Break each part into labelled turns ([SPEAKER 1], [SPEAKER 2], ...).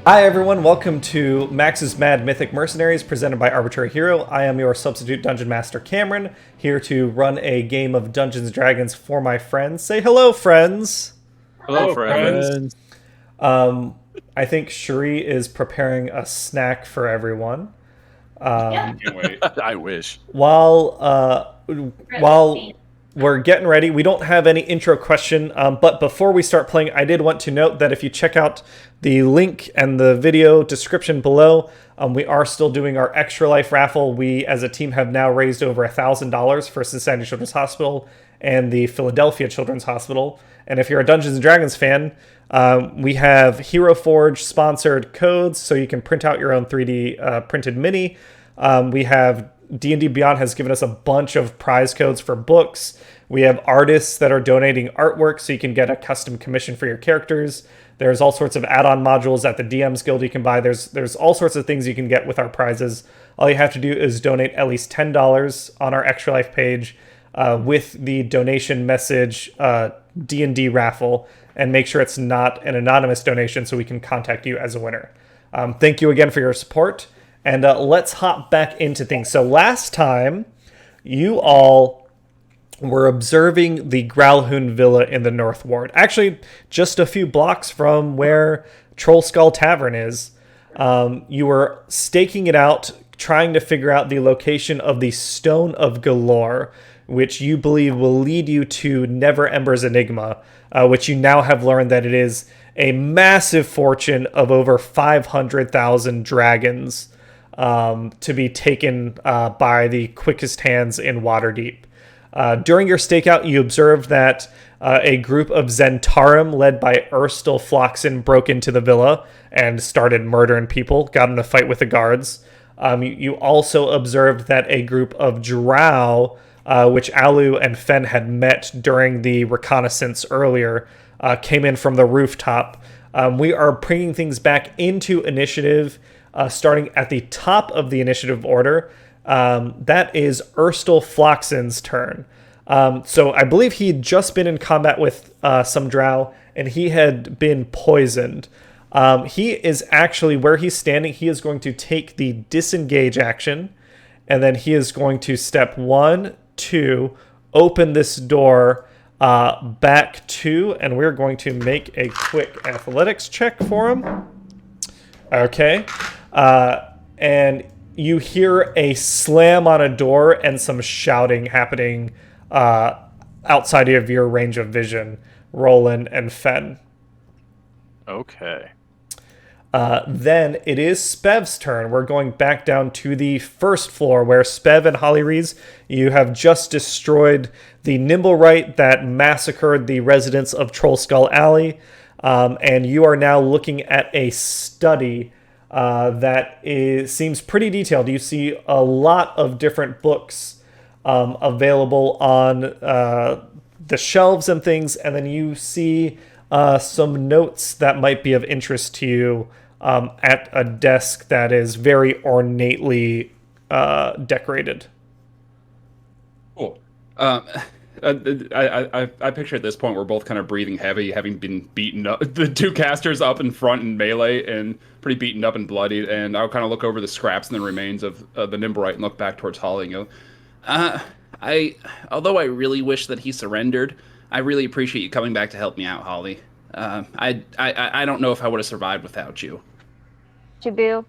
[SPEAKER 1] Hi everyone, welcome to Max's Mad Mythic Mercenaries presented by Arbitrary Hero. I am your substitute Dungeon Master Cameron, here to run a game of Dungeons and Dragons for my friends. Say hello, friends!
[SPEAKER 2] Hello, friends.
[SPEAKER 1] I think Shri is preparing a snack for everyone.
[SPEAKER 2] Can't wait.
[SPEAKER 3] I wish.
[SPEAKER 1] While we're getting ready, we don't have any intro question, but before we start playing, I did want to note that if you check out the link and the video description below, we are still doing our Extra Life raffle. We, as a team, have now raised over $1,000 for Cincinnati Children's Hospital and the Philadelphia Children's Hospital. And if you're a Dungeons and Dragons fan, we have Hero Forge sponsored codes, so you can print out your own 3D printed mini. We have D&D Beyond has given us a bunch of prize codes for books. We have artists that are donating artwork, so you can get a custom commission for your characters. There's all sorts of add-on modules at the DM's Guild you can buy. There's all sorts of things you can get with our prizes. All you have to do is donate at least $10 on our Extra Life page with the donation message D&D raffle, and make sure it's not an anonymous donation so we can contact you as a winner. Thank you again for your support, and let's hop back into things. So last time, you all were observing the Gralhund Villa in the North Ward. Actually, just a few blocks from where Troll Skull Tavern is. You were staking it out, trying to figure out the location of the Stone of Golorr, which you believe will lead you to Never Ember's Enigma, which you now have learned that it is a massive fortune of over 500,000 dragons to be taken by the quickest hands in Waterdeep. During your stakeout, you observed that a group of Zhentarim led by Urstul Floxin broke into the villa and started murdering people, got in a fight with the guards. You also observed that a group of drow, which Alu and Fen had met during the reconnaissance earlier, came in from the rooftop. We are bringing things back into initiative, starting at the top of the initiative order. That is Urstul Floxin's turn. So I believe he'd just been in combat with some drow, and he had been poisoned. He is actually, where he's standing, he is going to take the disengage action, and then he is going to step 1, 2, open this door back 2, and we're going to make a quick athletics check for him. Okay. And you hear a slam on a door and some shouting happening outside of your range of vision, Rolan and Fen.
[SPEAKER 3] Okay.
[SPEAKER 1] Then it is Spev's turn. We're going back down to the first floor where Spev and Hollyrees, you have just destroyed the Nimblewright that massacred the residents of Troll Skull Alley. And you are now looking at a study that seems pretty detailed. You see a lot of different books available on the shelves and things, and then you see some notes that might be of interest to you at a desk that is very ornately decorated.
[SPEAKER 2] Cool. I picture at this point we're both kind of breathing heavy, having been beaten up. The two casters up in front in melee and pretty beaten up and bloodied. And I'll kind of look over the scraps and the remains of the Nimblewright and look back towards Holly and go, although I really wish that he surrendered, I really appreciate you coming back to help me out, Holly. I don't know if I would have survived without you.
[SPEAKER 4] Jaboo.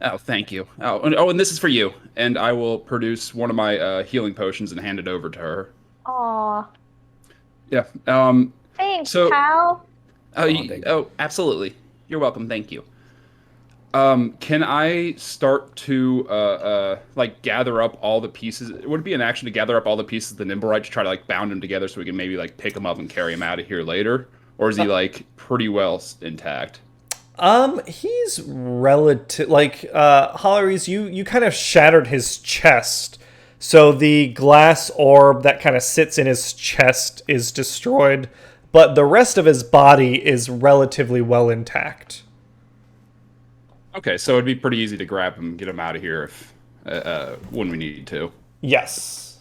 [SPEAKER 2] Oh, thank you. Oh, and this is for you. And I will produce one of my healing potions and hand it over to her.
[SPEAKER 4] Aw.
[SPEAKER 2] Yeah.
[SPEAKER 4] Thanks,
[SPEAKER 2] so,
[SPEAKER 4] pal.
[SPEAKER 2] Oh, absolutely. You're welcome. Thank you. Can I start to like gather up all the pieces? Would it be an action to gather up all the pieces of the Nimblewright to try to like bound them together so we can maybe like pick them up and carry him out of here later? Or is he like pretty well intact?
[SPEAKER 1] He's relative, like, Holleries, you kind of shattered his chest. So the glass orb that kind of sits in his chest is destroyed, but the rest of his body is relatively well intact.
[SPEAKER 2] Okay, so it'd be pretty easy to grab him and get him out of here if, when we need to.
[SPEAKER 1] Yes.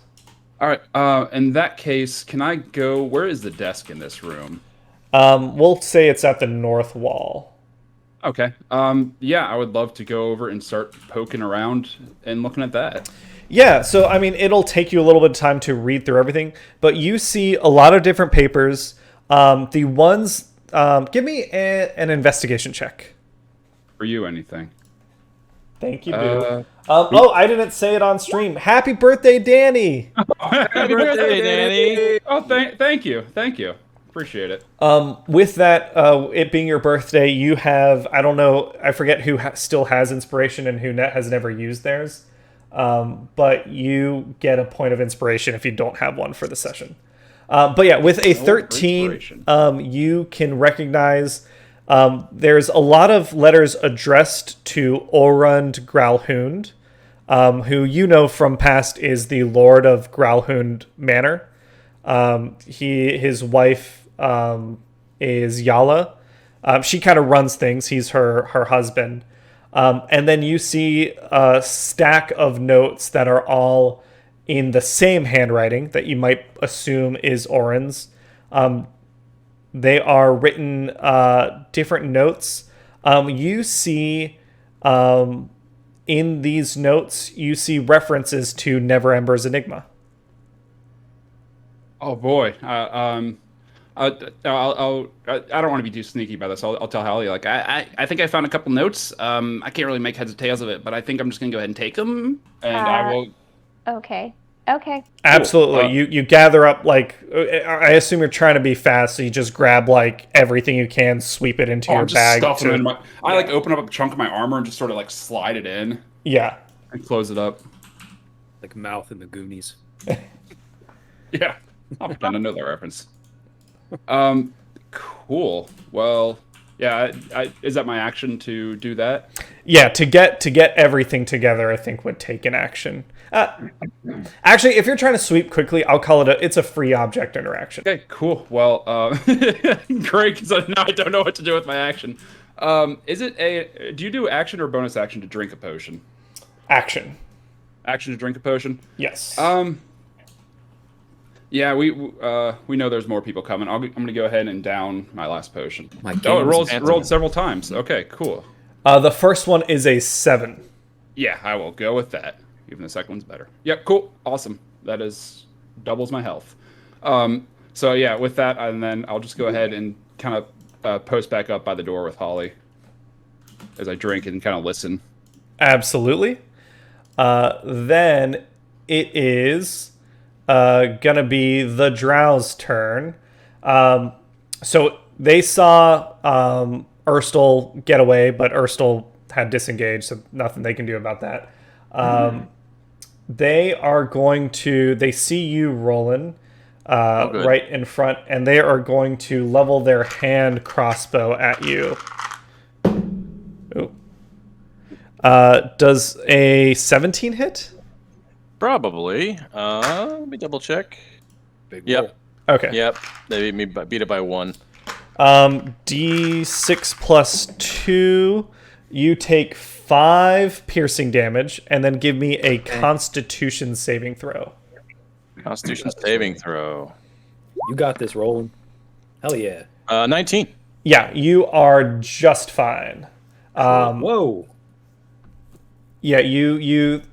[SPEAKER 2] All right, in that case, can I go, where is the desk in this room?
[SPEAKER 1] We'll say it's at the north wall.
[SPEAKER 2] Okay. Yeah, I would love to go over and start poking around and looking at that.
[SPEAKER 1] Yeah, so I mean, it'll take you a little bit of time to read through everything, but you see a lot of different papers. The ones, give me an investigation check.
[SPEAKER 2] For you, anything?
[SPEAKER 1] Thank you, Boo.
[SPEAKER 2] Uh,
[SPEAKER 1] Oh, I didn't say it on stream. Happy birthday, Danny!
[SPEAKER 2] Happy
[SPEAKER 3] birthday, Danny!
[SPEAKER 2] Oh, thank you. Appreciate it.
[SPEAKER 1] With that, it being your birthday, you have, I don't know, I forget who still has inspiration and who has never used theirs. But you get a point of inspiration if you don't have one for the session. But yeah, with a 13, you can recognize there's a lot of letters addressed to Orond Gralhund, who you know from past is the Lord of Gralhund Manor. His wife is Yalah. She kind of runs things. He's her husband. And then you see a stack of notes that are all in the same handwriting that you might assume is Orond's. They are written different notes. You see in these notes, you see references to Never Ember's Enigma.
[SPEAKER 2] Oh boy. I don't want to be too sneaky about this. I'll tell Hallie, like, I think I found a couple notes. I can't really make heads or tails of it, but I think I'm just going to go ahead and take them, and I will...
[SPEAKER 4] Okay.
[SPEAKER 1] Absolutely.
[SPEAKER 2] Cool.
[SPEAKER 1] You gather up, like, I assume you're trying to be fast, so you just grab, like, everything you can, sweep it into your bag.
[SPEAKER 2] I, like, open up a chunk of my armor and just sort of, like, slide it in.
[SPEAKER 1] Yeah.
[SPEAKER 2] And close it up.
[SPEAKER 5] Like Mouth in the Goonies.
[SPEAKER 2] Yeah. I'll pretend to know that reference. Cool. Well, yeah, is that my action to do that?
[SPEAKER 1] Yeah, to get everything together, I think would take an action. Actually, if you're trying to sweep quickly, I'll call it it's a free object interaction.
[SPEAKER 2] Okay, cool. Well, great, because now I don't know what to do with my action. Do you do action or bonus action to drink a potion?
[SPEAKER 1] Action.
[SPEAKER 2] Action to drink a potion?
[SPEAKER 1] Yes.
[SPEAKER 2] Yeah, we know there's more people coming. I'm gonna go ahead and down my last potion. It rolled several times. Okay, cool.
[SPEAKER 1] The first one is a 7.
[SPEAKER 2] Yeah, I will go with that. Even the second one's better. Yep, cool, awesome. That is doubles my health. So yeah, with that, and then I'll just go ahead and kind of post back up by the door with Holly as I drink and kind of listen.
[SPEAKER 1] Absolutely. Then it is gonna be the Drow's turn. So they saw Urstul get away, but Urstul had disengaged, so nothing they can do about that. They see you, Rolan, right in front, and they are going to level their hand crossbow at you. Ooh. Does a 17 hit?
[SPEAKER 3] Probably. Let me double check. Yep.
[SPEAKER 1] Okay.
[SPEAKER 3] Yep. They beat it by 1.
[SPEAKER 1] D6 plus 2. You take 5 piercing damage, and then give me a Constitution saving throw.
[SPEAKER 3] Constitution saving throw.
[SPEAKER 5] You got this, Rolan. Hell yeah.
[SPEAKER 3] 19.
[SPEAKER 1] Yeah, you are just fine.
[SPEAKER 5] Whoa.
[SPEAKER 1] Yeah, you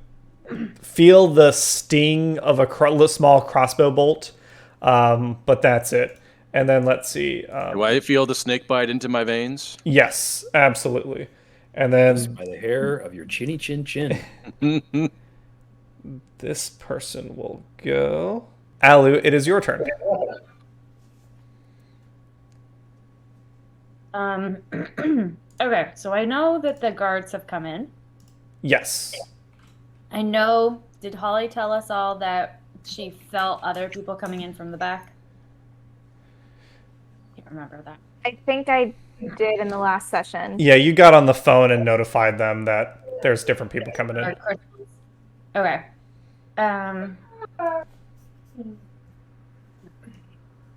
[SPEAKER 1] feel the sting of a small crossbow bolt, but that's it. And then let's see.
[SPEAKER 3] Do I feel the snake bite into my veins?
[SPEAKER 1] Yes, absolutely. And then
[SPEAKER 5] By the hair of your chinny chin chin.
[SPEAKER 1] this person will go. Alu, it is your turn.
[SPEAKER 6] Okay, so I know that the guards have come in.
[SPEAKER 1] Yes.
[SPEAKER 6] I know, did Holly tell us all that she felt other people coming in from the back? I can't remember that.
[SPEAKER 4] I think I did in the last session.
[SPEAKER 1] Yeah, you got on the phone and notified them that there's different people coming in.
[SPEAKER 6] Okay.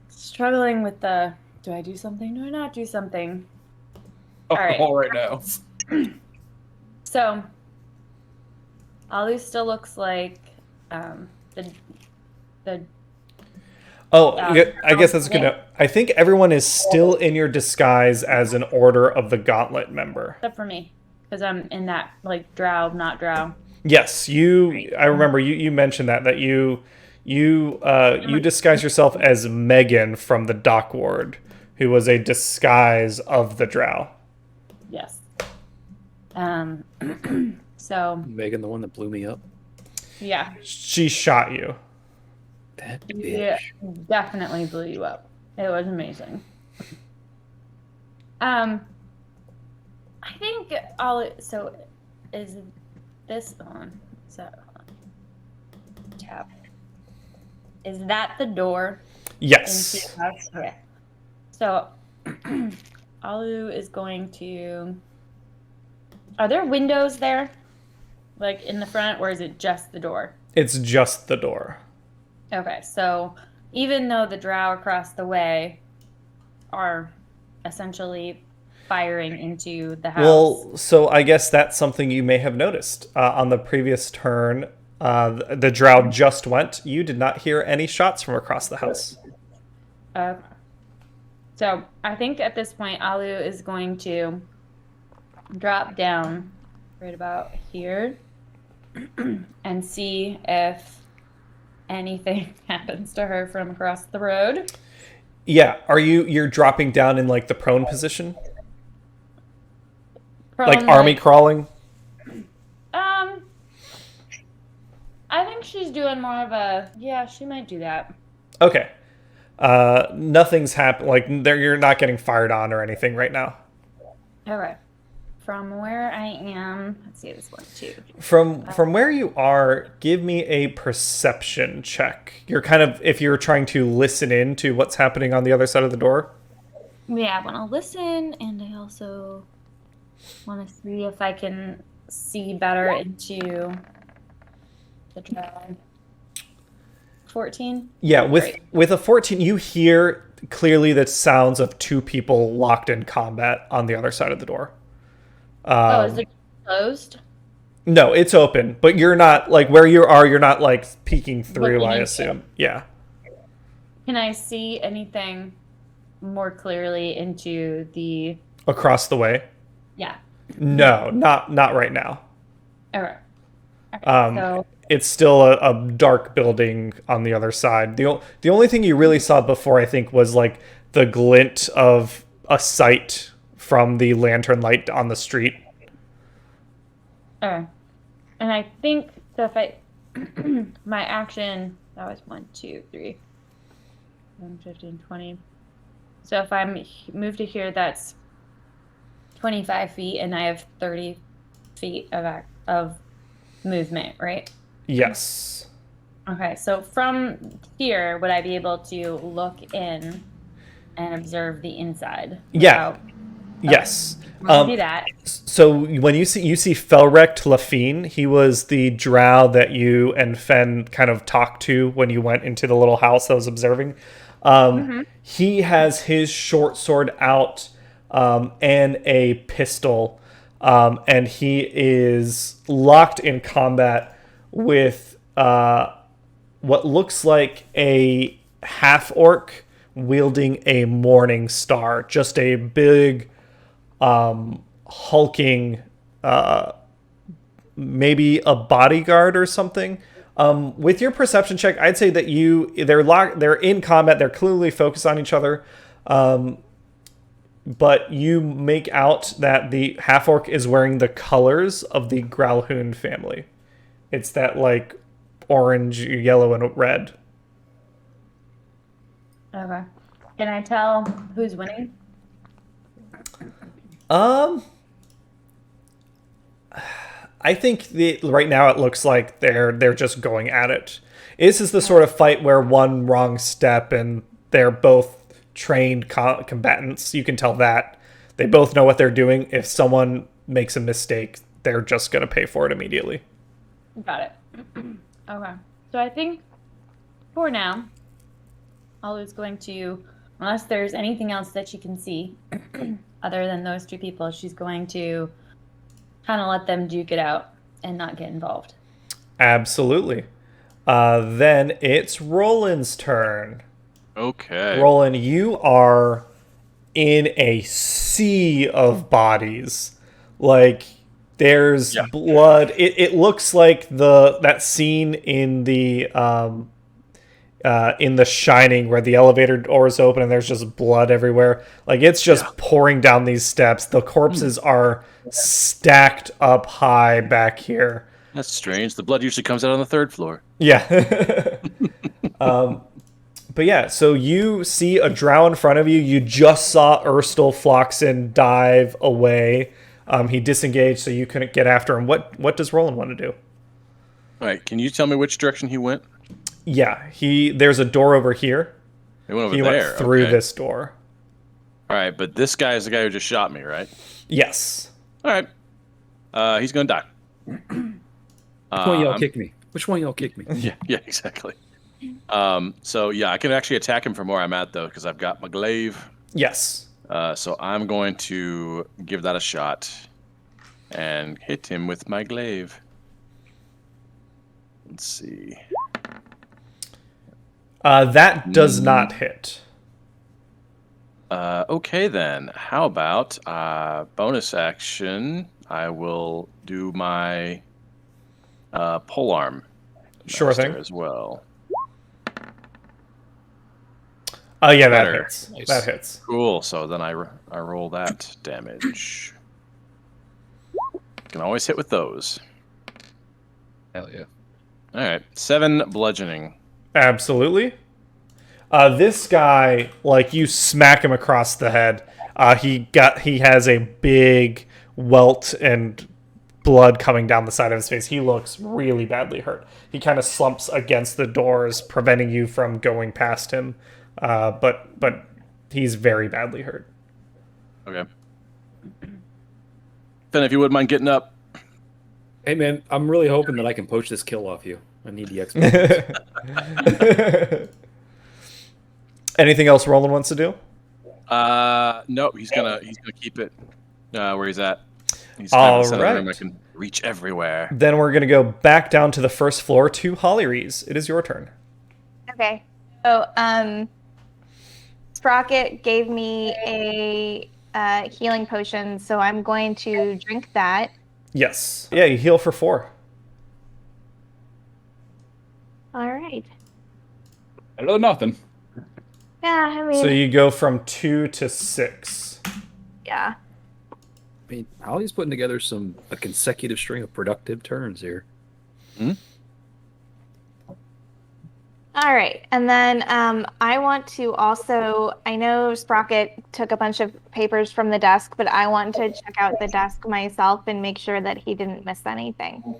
[SPEAKER 6] Struggling with the, do I do something? Do I not do something? All right
[SPEAKER 2] now.
[SPEAKER 6] So, Alu still looks like the
[SPEAKER 1] Oh, yeah, I guess that's good. I think everyone is still in your disguise as an Order of the Gauntlet member.
[SPEAKER 6] Except for me, because I'm in that like drow, not drow.
[SPEAKER 1] Yes, you. I remember you mentioned that you disguise yourself as Megan from the Dock Ward, who was a disguise of the drow.
[SPEAKER 6] Yes. So
[SPEAKER 5] Megan, the one that blew me up.
[SPEAKER 6] yeah,
[SPEAKER 1] She shot you.
[SPEAKER 5] That bitch.
[SPEAKER 6] yeah, definitely blew you up. It was amazing. I think so is this on? So tap. Is that the door?
[SPEAKER 1] Yes.
[SPEAKER 6] Into the house? Okay. So Alu is going to. Are there windows there? Like in the front, or is it just the door?
[SPEAKER 1] It's just the door.
[SPEAKER 6] Okay, so even though the drow across the way are essentially firing into the house.
[SPEAKER 1] Well, so I guess that's something you may have noticed. On the previous turn, the drow just went. You did not hear any shots from across the house.
[SPEAKER 6] So I think at this point, Alu is going to drop down right about here and see if anything happens to her from across the road.
[SPEAKER 1] Yeah, you're dropping down in like the prone position? Like army crawling?
[SPEAKER 6] I think she's doing more of a, yeah, she might do that.
[SPEAKER 1] Okay. Nothing's happened. Like you're not getting fired on or anything right now.
[SPEAKER 6] Okay. From where I am, let's see this one too.
[SPEAKER 1] From where you are, give me a perception check. You're kind of, if you're trying to listen in to what's happening on the other side of the door.
[SPEAKER 6] Yeah, I want to listen, and I also want to see if I can see better into the drow. 14?
[SPEAKER 1] Yeah, with a 14, you hear clearly the sounds of two people locked in combat on the other side of the door.
[SPEAKER 6] Is it closed?
[SPEAKER 1] No, it's open, but you're not, like, where you are, you're not, like, peeking through, I assume. Yeah.
[SPEAKER 6] Can I see anything more clearly into the...
[SPEAKER 1] Across the way?
[SPEAKER 6] Yeah.
[SPEAKER 1] No, not right now.
[SPEAKER 6] Okay.
[SPEAKER 1] So... It's still a dark building on the other side. The only thing you really saw before, I think, was, like, the glint of a sight from the lantern light on the street.
[SPEAKER 6] Okay. And I think, so if I... my action... That was 1, 2, 3... 10, 15, 20. So if I move to here, that's 25 feet, and I have 30 feet of movement, right?
[SPEAKER 1] Yes.
[SPEAKER 6] Okay, so from here, would I be able to look in and observe the inside?
[SPEAKER 1] Yeah.
[SPEAKER 6] Okay.
[SPEAKER 1] Yes.
[SPEAKER 6] I'll do that.
[SPEAKER 1] So when you see Felrecht Lafine, he was the drow that you and Fen kind of talked to when you went into the little house that was observing. He has his short sword out and a pistol, and he is locked in combat with what looks like a half-orc wielding a morning star, just a big, hulking, maybe a bodyguard or something. With your perception check, I'd say that they're in combat, they're clearly focused on each other, but you make out that the half-orc is wearing the colors of the Gralhund family. It's that, like, orange, yellow, and red.
[SPEAKER 6] Okay. Can I tell who's winning?
[SPEAKER 1] I think right now it looks like they're just going at it. This is the sort of fight where one wrong step and they're both trained combatants. You can tell that. They both know what they're doing. If someone makes a mistake, they're just going to pay for it immediately.
[SPEAKER 6] Got it. Okay. So I think for now, Alu's going to, unless there's anything else that she can see other than those two people, she's going to kind of let them duke it out and not get involved.
[SPEAKER 1] Absolutely. Then it's Roland's turn.
[SPEAKER 3] Okay.
[SPEAKER 1] Roland, you are in a sea of bodies. Like, there's blood. It looks like that scene in the Shining where the elevator doors open and there's just blood everywhere. Like, it's just pouring down these steps. The corpses are stacked up high back here.
[SPEAKER 3] That's strange. The blood usually comes out on the 3rd floor.
[SPEAKER 1] Yeah. But yeah, so you see a drow in front of you. You just saw Urstul Floxin dive away. He disengaged, so you couldn't get after him. What does Roland want to do?
[SPEAKER 3] All right, can you tell me which direction he went?
[SPEAKER 1] Yeah, there's a door over here.
[SPEAKER 3] He went over
[SPEAKER 1] He
[SPEAKER 3] there.
[SPEAKER 1] went through
[SPEAKER 3] okay.
[SPEAKER 1] this door.
[SPEAKER 3] All right, but this guy is the guy who just shot me, right?
[SPEAKER 1] Yes.
[SPEAKER 3] All right. He's going to die.
[SPEAKER 5] Which one of y'all kicked me? Which one of y'all kicked me?
[SPEAKER 3] Yeah, exactly. So, yeah, I can actually attack him from where I'm at, though, because I've got my glaive.
[SPEAKER 1] Yes.
[SPEAKER 3] So I'm going to give that a shot and hit him with my glaive. Let's see.
[SPEAKER 1] That does not hit.
[SPEAKER 3] Okay, then. How about bonus action? I will do my polearm.
[SPEAKER 1] Sure thing.
[SPEAKER 3] As well.
[SPEAKER 1] Yeah, that
[SPEAKER 3] Better.
[SPEAKER 1] hits.
[SPEAKER 5] Nice.
[SPEAKER 1] That hits.
[SPEAKER 3] Cool. So then I roll that damage. Can always hit with those.
[SPEAKER 2] Hell yeah.
[SPEAKER 3] All right, 7 bludgeoning.
[SPEAKER 1] Absolutely. This guy, like, you smack him across the head. He has a big welt and blood coming down the side of his face. He looks really badly hurt. He kind of slumps against the doors, preventing you from going past him. But he's very badly hurt.
[SPEAKER 3] Okay. Then, if you wouldn't mind getting up.
[SPEAKER 5] Hey, man, I'm really hoping that I can poach this kill off you. I need the experience.
[SPEAKER 1] Anything else Roland wants to do?
[SPEAKER 3] No, he's gonna keep it where he's at. He's
[SPEAKER 1] All
[SPEAKER 3] kind of in the center of the room. I
[SPEAKER 1] right.
[SPEAKER 3] can reach everywhere.
[SPEAKER 1] Then we're going to go back down to the first floor to Holly Rees. It is your turn.
[SPEAKER 4] Okay. So, Sprocket gave me a healing potion, so I'm going to drink that.
[SPEAKER 1] Yes. Yeah, you heal for 4.
[SPEAKER 4] All right.
[SPEAKER 2] Better than nothing.
[SPEAKER 4] Yeah, I mean,
[SPEAKER 1] So you go from 2 to 6.
[SPEAKER 4] yeah.
[SPEAKER 5] I mean, Holly's putting together a consecutive string of productive turns here.
[SPEAKER 4] All right. And then I want to also, I know Sprocket took a bunch of papers from the desk, but I want to check out the desk myself and make sure that he didn't miss anything.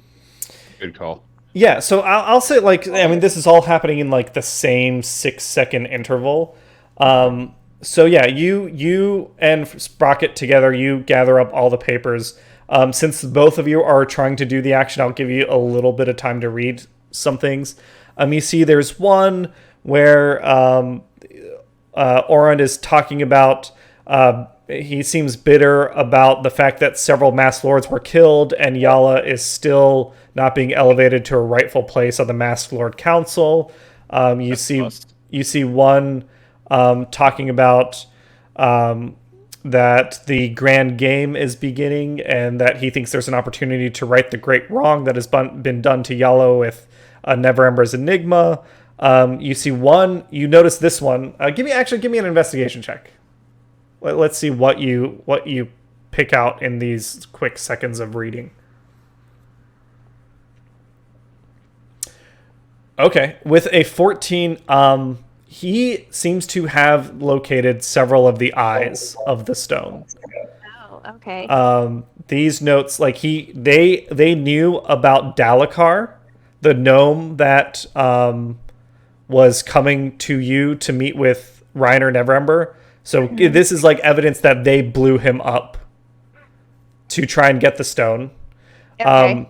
[SPEAKER 2] Good call.
[SPEAKER 1] Yeah, so I'll say, like, I mean, this is all happening in, like, the same 6-second interval. So yeah, you and Sprocket together, you gather up all the papers. Since both of you are trying to do the action, I'll give you a little bit of time to read some things. You see there's one where Orond is talking about, he seems bitter about the fact that several Masked Lords were killed, and Yalah is still not being elevated to a rightful place on the Masked Lord Council. You see one talking about that the grand game is beginning, and that he thinks there's an opportunity to right the great wrong that has been done to Yalah with Neverember's Enigma. You see one. You notice this one. Give me an investigation check. Let's see what you pick out in these quick seconds of reading. Okay, with a 14, he seems to have located several of the eyes of the stone.
[SPEAKER 4] Oh, okay.
[SPEAKER 1] These notes, like they knew about Dalakar, the gnome that was coming to you to meet with Reiner Neverember. So this is like evidence that they blew him up to try and get the stone.
[SPEAKER 4] Okay.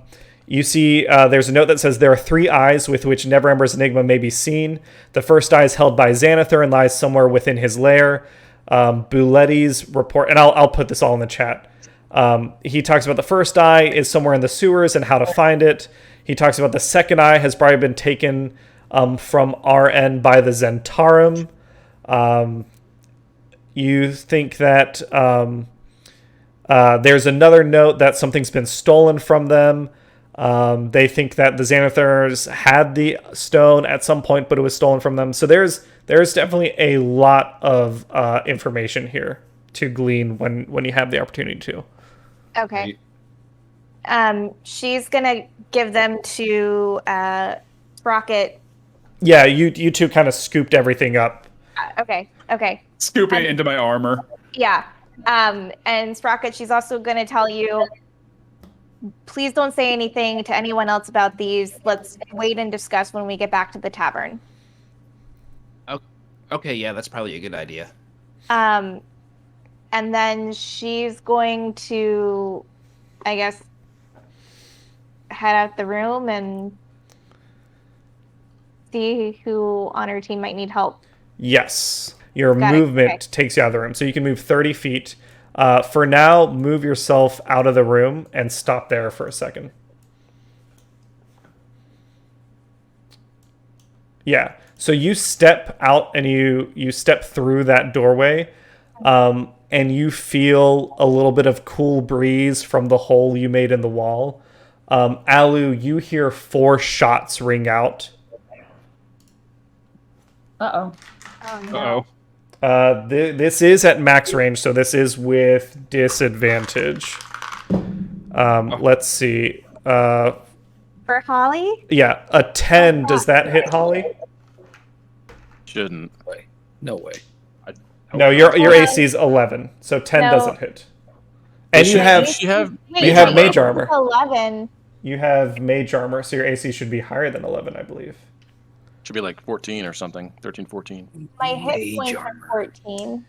[SPEAKER 1] You see, there's a note that says there are 3 eyes with which Neverember's Enigma may be seen. The first eye is held by Xanathar and lies somewhere within his lair. Buletti's report, and I'll put this all in the chat. He talks about the first eye is somewhere in the sewers and how to find it. He talks about the second eye has probably been taken from our end by the Zhentarim. You think that there's another note that something's been stolen from them. They think that the Xanathars had the stone at some point, but it was stolen from them. So there's definitely a lot of information here to glean when you have the opportunity to.
[SPEAKER 4] Okay. She's gonna give them to Sprocket.
[SPEAKER 1] Yeah, you two kind of scooped everything up.
[SPEAKER 4] Okay.
[SPEAKER 2] Scooping it into my armor.
[SPEAKER 4] Yeah. And Sprocket, she's also gonna tell you, please don't say anything to anyone else about these. Let's wait and discuss when we get back to the tavern.
[SPEAKER 7] Okay, yeah, that's probably a good idea.
[SPEAKER 4] And then she's going to, I guess, head out the room and see who on her team might need help.
[SPEAKER 1] Yes. Your
[SPEAKER 4] Got it,
[SPEAKER 1] movement
[SPEAKER 4] okay.
[SPEAKER 1] takes you out of the room. So you can move 30 feet. For now, move yourself out of the room and stop there for a second. Yeah. So you step out and you step through that doorway, and you feel a little bit of cool breeze from the hole you made in the wall. Alu, you hear 4 shots ring out.
[SPEAKER 6] Uh-oh.
[SPEAKER 4] Oh, no.
[SPEAKER 2] Uh-oh.
[SPEAKER 1] This is at max range, so this is with disadvantage. Let's see.
[SPEAKER 4] For Holly?
[SPEAKER 1] Yeah, a 10. Does that hit Holly?
[SPEAKER 3] Shouldn't.
[SPEAKER 5] No way.
[SPEAKER 1] No, your AC is 11, so 10
[SPEAKER 4] No.
[SPEAKER 1] doesn't hit. And you have mage armor.
[SPEAKER 4] 11.
[SPEAKER 1] You have mage armor, so your AC should be higher than 11, I believe.
[SPEAKER 3] Should be like 14 or something. 13, 14.
[SPEAKER 4] My hit
[SPEAKER 5] Mage
[SPEAKER 4] points are
[SPEAKER 5] armor.
[SPEAKER 4] 14.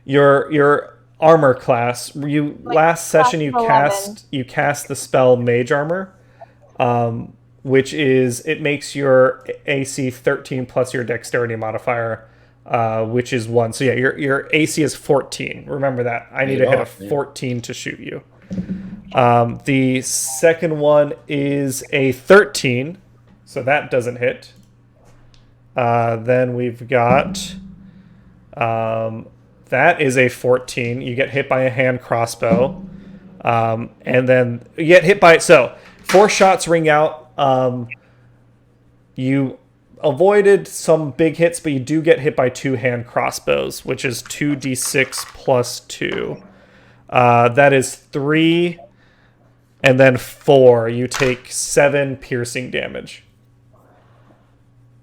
[SPEAKER 1] Your armor class. Last session you
[SPEAKER 4] class
[SPEAKER 1] cast the spell Mage Armor, which is it makes your AC 13 plus your Dexterity modifier, which is 1. So yeah, your AC is 14. Remember that. I need to hit a 14 to shoot you. The second one is a 13, so that doesn't hit. Then we've got that is a 14. You get hit by a hand crossbow, and then you get hit by it. So 4 shots ring out. You avoided some big hits, but you do get hit by 2 hand crossbows, which is 2d6 plus 2. That is 3, and then 4. You take 7 piercing damage.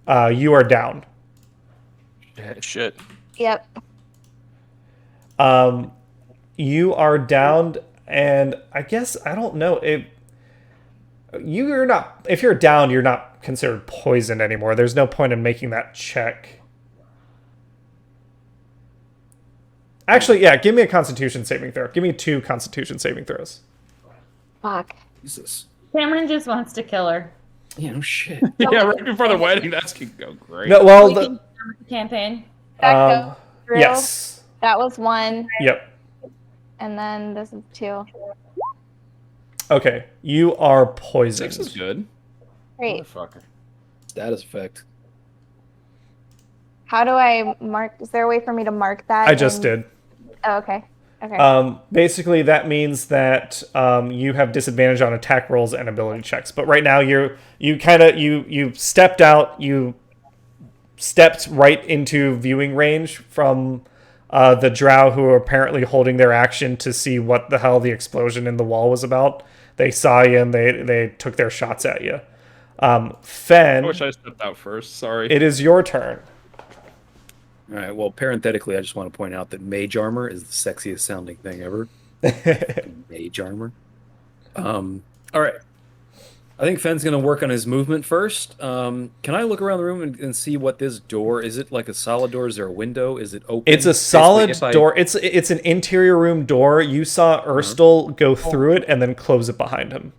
[SPEAKER 1] You are down.
[SPEAKER 3] Shit.
[SPEAKER 4] Yep.
[SPEAKER 1] You are downed, and I guess I don't know if you're not. If you're down, you're not considered poisoned anymore. There's no point in making that check. Actually, yeah. Give me a Constitution saving throw. Give me 2 Constitution saving throws.
[SPEAKER 4] Fuck.
[SPEAKER 5] Jesus.
[SPEAKER 6] Cameron just wants to kill her.
[SPEAKER 5] Yeah, no shit.
[SPEAKER 2] Yeah, right before the wedding. That's gonna go great.
[SPEAKER 1] No, well,
[SPEAKER 6] We can start the campaign.
[SPEAKER 4] That goes through.
[SPEAKER 1] yes.
[SPEAKER 4] That was 1,
[SPEAKER 1] Yep.
[SPEAKER 4] and then this is 2.
[SPEAKER 1] Okay, you are poisoned.
[SPEAKER 2] 6 is good.
[SPEAKER 4] Great.
[SPEAKER 2] Motherfucker.
[SPEAKER 5] Status effect.
[SPEAKER 4] How do I mark? Is there a way for me to mark that?
[SPEAKER 1] I just did.
[SPEAKER 4] Oh, okay. Okay.
[SPEAKER 1] Basically, that means that you have disadvantage on attack rolls and ability checks. But right now, you stepped out. You stepped right into viewing range from the drow, who are apparently holding their action to see what the hell the explosion in the wall was about. They saw you and they took their shots at you. Fen,
[SPEAKER 2] I wish I stepped out first. Sorry.
[SPEAKER 1] it is your turn.
[SPEAKER 5] All right. Well, parenthetically, I just want to point out that mage armor is the sexiest sounding thing ever. Mage armor. All right. I think Fenn's going to work on his movement first. Can I look around the room and see what this door is? It like a solid door? Is there a window? Is it open?
[SPEAKER 1] It's a solid
[SPEAKER 5] Basically,
[SPEAKER 1] door. It's an interior room door. You saw Urstul go through it and then close it behind him.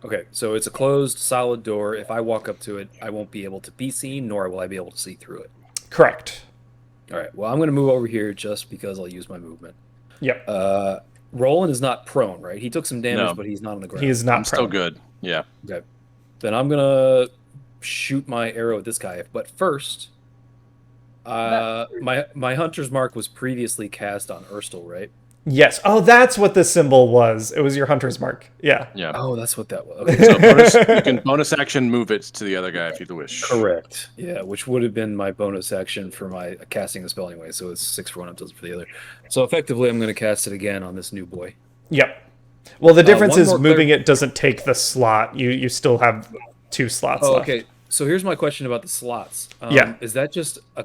[SPEAKER 5] Okay, so it's a closed, solid door. If I walk up to it, I won't be able to be seen, nor will I be able to see through it.
[SPEAKER 1] Correct.
[SPEAKER 5] All right. Well, I'm going to move over here just because I'll use my movement.
[SPEAKER 1] Yep.
[SPEAKER 5] Roland is not prone, right? He took some damage,
[SPEAKER 3] No.
[SPEAKER 5] but he's not on the ground.
[SPEAKER 1] He is not
[SPEAKER 3] I'm still
[SPEAKER 1] prone.
[SPEAKER 3] good. Yeah.
[SPEAKER 5] Okay. Then I'm going to shoot my arrow at this guy. But first, My hunter's mark was previously cast on Urstul, right?
[SPEAKER 1] Yes. Oh, that's what the symbol was. It was your hunter's mark. Yeah.
[SPEAKER 3] Yeah.
[SPEAKER 5] Oh, that's what that was. Okay.
[SPEAKER 3] So you can bonus action move it to the other guy if you wish.
[SPEAKER 5] Correct. Yeah, which would have been my bonus action for my casting the spell anyway. So it's 6 for one, does it for the other. So effectively, I'm going to cast it again on this new boy.
[SPEAKER 1] Yep. Well, the difference
[SPEAKER 5] one
[SPEAKER 1] is
[SPEAKER 5] more
[SPEAKER 1] moving it doesn't take the slot. You still have 2 slots left.
[SPEAKER 5] Okay. So here's my question about the slots.
[SPEAKER 1] Yeah.
[SPEAKER 5] Is that just a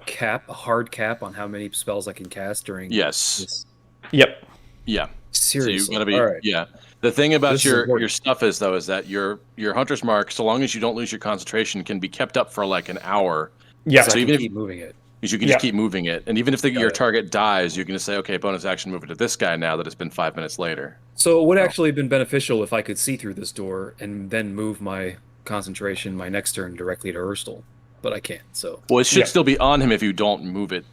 [SPEAKER 5] hard cap on how many spells I can cast during?
[SPEAKER 3] Yes.
[SPEAKER 5] This?
[SPEAKER 1] Yep.
[SPEAKER 3] Yeah.
[SPEAKER 5] Seriously.
[SPEAKER 3] So you gotta be.
[SPEAKER 5] All right.
[SPEAKER 3] Yeah. The thing about
[SPEAKER 5] This is
[SPEAKER 3] your
[SPEAKER 5] important.
[SPEAKER 3] stuff is that your hunter's mark, so long as you don't lose your concentration, can be kept up for like an hour.
[SPEAKER 1] Yeah.
[SPEAKER 5] So
[SPEAKER 3] So
[SPEAKER 5] I
[SPEAKER 3] even
[SPEAKER 5] can
[SPEAKER 3] if
[SPEAKER 5] keep moving it.
[SPEAKER 3] you can
[SPEAKER 1] Yeah.
[SPEAKER 3] just keep moving it, and even if your
[SPEAKER 5] it.
[SPEAKER 3] target dies, you can just say, okay, bonus action, move it to this guy now that it's been 5 minutes later.
[SPEAKER 5] So it would actually have been beneficial if I could see through this door and then move my concentration my next turn directly to Urstul, but I can't. So
[SPEAKER 3] Well, it should
[SPEAKER 1] Yeah.
[SPEAKER 3] still be on him if you don't move it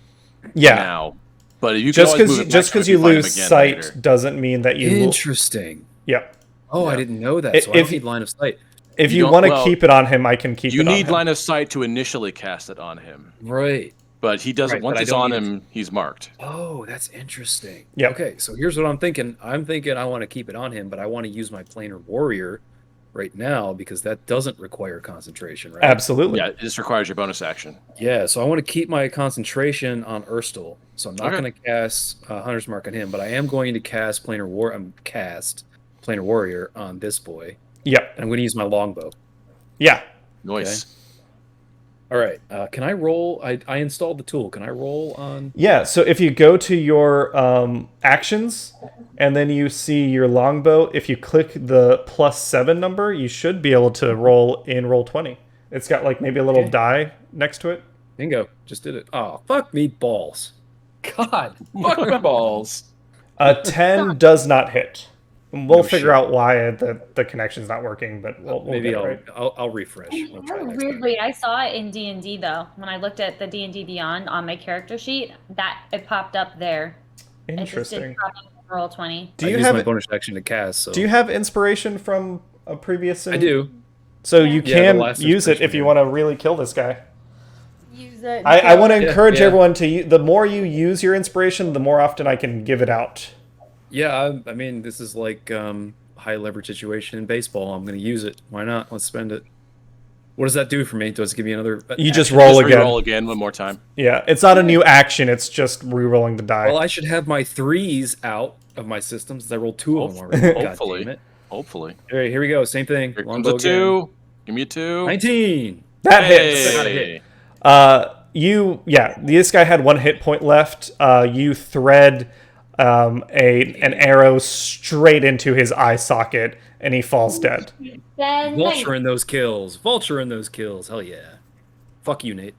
[SPEAKER 1] Yeah.
[SPEAKER 3] now. But you can
[SPEAKER 1] Just
[SPEAKER 3] always move it
[SPEAKER 1] because
[SPEAKER 3] next
[SPEAKER 1] you
[SPEAKER 3] time if find him
[SPEAKER 1] lose
[SPEAKER 3] again
[SPEAKER 1] sight
[SPEAKER 3] later.
[SPEAKER 1] doesn't mean that you will.
[SPEAKER 5] interesting.
[SPEAKER 1] Yep.
[SPEAKER 5] Oh, I
[SPEAKER 3] Yeah.
[SPEAKER 5] didn't know that.
[SPEAKER 1] If-
[SPEAKER 5] So I don't
[SPEAKER 1] if-
[SPEAKER 5] need line of sight.
[SPEAKER 1] If
[SPEAKER 3] You
[SPEAKER 1] you
[SPEAKER 3] don't-
[SPEAKER 1] want to
[SPEAKER 3] well,
[SPEAKER 1] keep it on him, I can keep
[SPEAKER 3] You
[SPEAKER 1] it on
[SPEAKER 3] need
[SPEAKER 1] him.
[SPEAKER 3] line of sight to initially cast it on him,
[SPEAKER 5] Right.
[SPEAKER 3] but he doesn't.
[SPEAKER 5] Right, but
[SPEAKER 3] once
[SPEAKER 5] I
[SPEAKER 3] it's
[SPEAKER 5] don't
[SPEAKER 3] on
[SPEAKER 5] need
[SPEAKER 3] him, he's marked.
[SPEAKER 5] Oh, that's interesting.
[SPEAKER 1] Yep.
[SPEAKER 5] Okay, so here's what I'm thinking. I'm thinking I want to keep it on him, but I want to use my planar warrior right now because that doesn't require concentration, right?
[SPEAKER 1] Absolutely.
[SPEAKER 3] Yeah, it just requires your bonus action.
[SPEAKER 5] Yeah, so I want to keep my concentration on Urstul. So I'm not
[SPEAKER 3] Okay.
[SPEAKER 5] going to cast Hunter's Mark on him, but I am going to cast Planar Warrior on this boy.
[SPEAKER 1] Yep.
[SPEAKER 5] And I'm going to use my longbow.
[SPEAKER 1] Yeah.
[SPEAKER 3] Nice.
[SPEAKER 5] All right. Can I roll? I installed the tool. Can I roll on?
[SPEAKER 1] Yeah. So if you go to your actions and then you see your longbow, if you click the +7 number, you should be able to roll in Roll20. It's got like maybe a little die next to it.
[SPEAKER 5] Bingo. Just did it. Oh, fuck me balls. God.
[SPEAKER 2] Fuck my balls.
[SPEAKER 1] 10 does not hit. We'll
[SPEAKER 5] No
[SPEAKER 1] figure
[SPEAKER 5] shit.
[SPEAKER 1] out why the connection's not working, but we'll
[SPEAKER 5] Maybe
[SPEAKER 1] get it right.
[SPEAKER 5] I'll refresh. I'll try next time.
[SPEAKER 6] Weirdly, I saw it in D&D though. When I looked at the D&D Beyond on my character sheet, that it popped up there. It just
[SPEAKER 1] Interesting.
[SPEAKER 6] did pop up in Roll20.
[SPEAKER 1] Do
[SPEAKER 5] I
[SPEAKER 1] you
[SPEAKER 5] used
[SPEAKER 1] have
[SPEAKER 5] my bonus action to cast? So
[SPEAKER 1] do you have inspiration from a previous?
[SPEAKER 5] I do.
[SPEAKER 1] So you
[SPEAKER 5] Yeah, the
[SPEAKER 1] can
[SPEAKER 5] last
[SPEAKER 1] use it if
[SPEAKER 5] inspiration,
[SPEAKER 1] you
[SPEAKER 5] yeah.
[SPEAKER 1] want to really kill this guy.
[SPEAKER 6] Use it.
[SPEAKER 1] I want to encourage
[SPEAKER 5] yeah.
[SPEAKER 1] everyone to. The more you use your inspiration, the more often I can give it out.
[SPEAKER 5] Yeah, I mean, this is like high leverage situation in baseball. I'm going to use it. Why not? Let's spend it. What does that do for me? Does it give me another?
[SPEAKER 1] You just
[SPEAKER 5] action?
[SPEAKER 1] roll
[SPEAKER 3] Just
[SPEAKER 1] again.
[SPEAKER 3] re-roll again one more time.
[SPEAKER 1] Yeah, it's not a new action. It's just re-rolling the die.
[SPEAKER 5] Well, I should have my 3s out of my system since I rolled 2 of them already. God
[SPEAKER 3] Hopefully.
[SPEAKER 5] damn it.
[SPEAKER 3] Hopefully.
[SPEAKER 5] All right, here we go. Same thing.
[SPEAKER 3] Here comes
[SPEAKER 5] Longbow
[SPEAKER 3] a 2. Give me a 2.
[SPEAKER 5] 19.
[SPEAKER 1] That
[SPEAKER 3] Hey.
[SPEAKER 1] hits.
[SPEAKER 5] Got a hit.
[SPEAKER 1] This guy had 1 hit point left. You thread an arrow straight into his eye socket, and he falls dead.
[SPEAKER 6] Then
[SPEAKER 5] Vulture in those kills. Vulture in those kills. Hell yeah. Fuck you, Nate.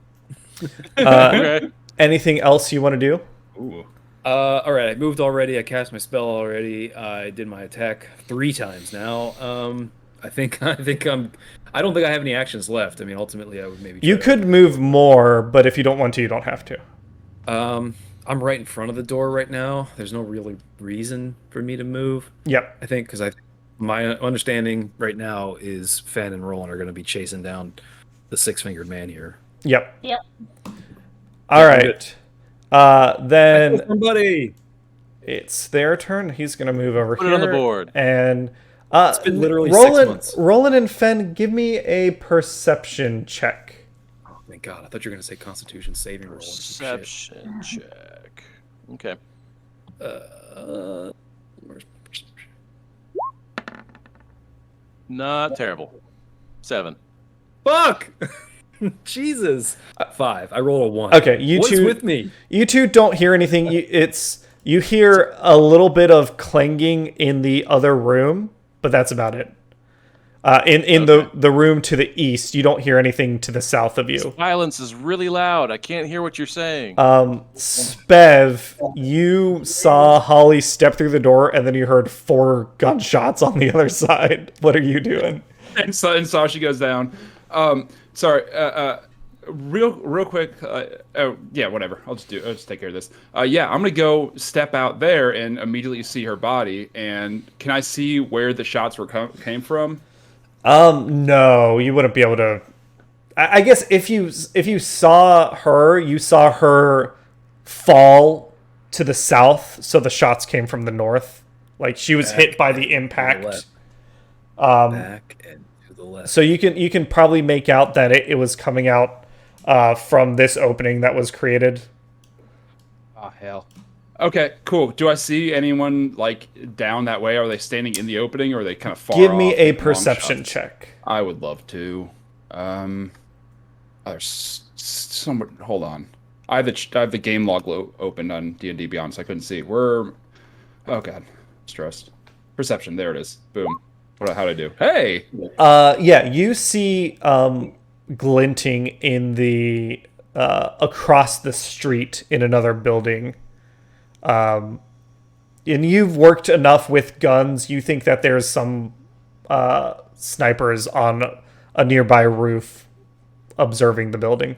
[SPEAKER 3] Okay.
[SPEAKER 1] Anything else you want to do?
[SPEAKER 2] Ooh.
[SPEAKER 5] All right, I moved already. I cast my spell already. I did my attack 3 times now. I don't think I have any actions left. I mean, ultimately, I would maybe.
[SPEAKER 1] You could move more, but if you don't want to, you don't have to.
[SPEAKER 5] I'm right in front of the door right now. There's no really reason for me to move.
[SPEAKER 1] Yep.
[SPEAKER 5] I think because my understanding right now is Fen and Roland are going to be chasing down the 6-fingered man here.
[SPEAKER 1] Yep.
[SPEAKER 6] Yep.
[SPEAKER 1] All right. Then
[SPEAKER 5] Somebody.
[SPEAKER 1] it's their turn. He's going to move over
[SPEAKER 3] Put it
[SPEAKER 1] here
[SPEAKER 3] on the board.
[SPEAKER 1] and
[SPEAKER 5] been literally 6 months.
[SPEAKER 1] Roland and Fen, give me a perception check.
[SPEAKER 5] Oh, thank God. I thought you were going to say Constitution saving roll. or some shit.
[SPEAKER 3] Perception check. Okay.
[SPEAKER 5] Where's my perception?
[SPEAKER 3] Not terrible. 7.
[SPEAKER 5] Fuck! Jesus. 5. I rolled a 1.
[SPEAKER 1] Okay, you
[SPEAKER 5] What's
[SPEAKER 1] two
[SPEAKER 5] with me?
[SPEAKER 1] You two don't hear anything. You hear a little bit of clanging in the other room, but that's about it. In the room to the east, you don't hear anything to the south of you.
[SPEAKER 3] Silence is really loud. I can't hear what you're saying.
[SPEAKER 1] Spev, you saw Holly step through the door, and then you heard 4 gunshots on the other side. What are you doing?
[SPEAKER 2] And Sasha goes down. Sorry. Real quick. Yeah, whatever. I'll just take care of this. Yeah, I'm gonna go step out there and immediately see her body. And can I see where the shots came from?
[SPEAKER 1] No, you wouldn't be able to I guess if you saw her, you saw her fall to the south, so the shots came from the north. Like she was hit by the impact.
[SPEAKER 5] Back and to the left.
[SPEAKER 1] So you can probably make out that it was coming out from this opening that was created.
[SPEAKER 2] Oh hell. Okay, cool. Do I see anyone like down that way? Are they standing in the opening, or are they kind of far
[SPEAKER 1] Give me
[SPEAKER 2] off,
[SPEAKER 1] a
[SPEAKER 2] taking long
[SPEAKER 1] perception
[SPEAKER 2] shots?
[SPEAKER 1] check.
[SPEAKER 2] I would love to. There's someone. Hold on. I have the game log opened on D&D Beyond, so I couldn't see. Oh god, stressed. Perception. There it is. Boom. How'd I do? Hey.
[SPEAKER 1] Yeah, you see glinting in the across the street in another building. And you've worked enough with guns. You think that there's some snipers on a nearby roof observing the building.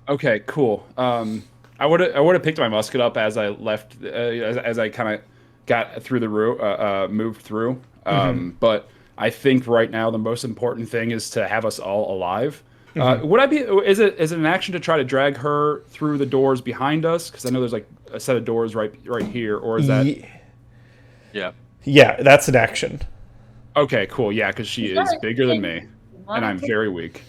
[SPEAKER 2] Okay, cool. I would have picked my musket up as I left, as I kind of got through the room, moved through. But I think right now the most important thing is to have us all alive. Would I be? Is it an action to try to drag her through the doors behind us? Because I know there's like a set of doors right here, or is that?
[SPEAKER 3] Yeah.
[SPEAKER 1] Yeah, that's an action.
[SPEAKER 2] Okay, cool. Yeah, because she is bigger than me, and I'm very weak.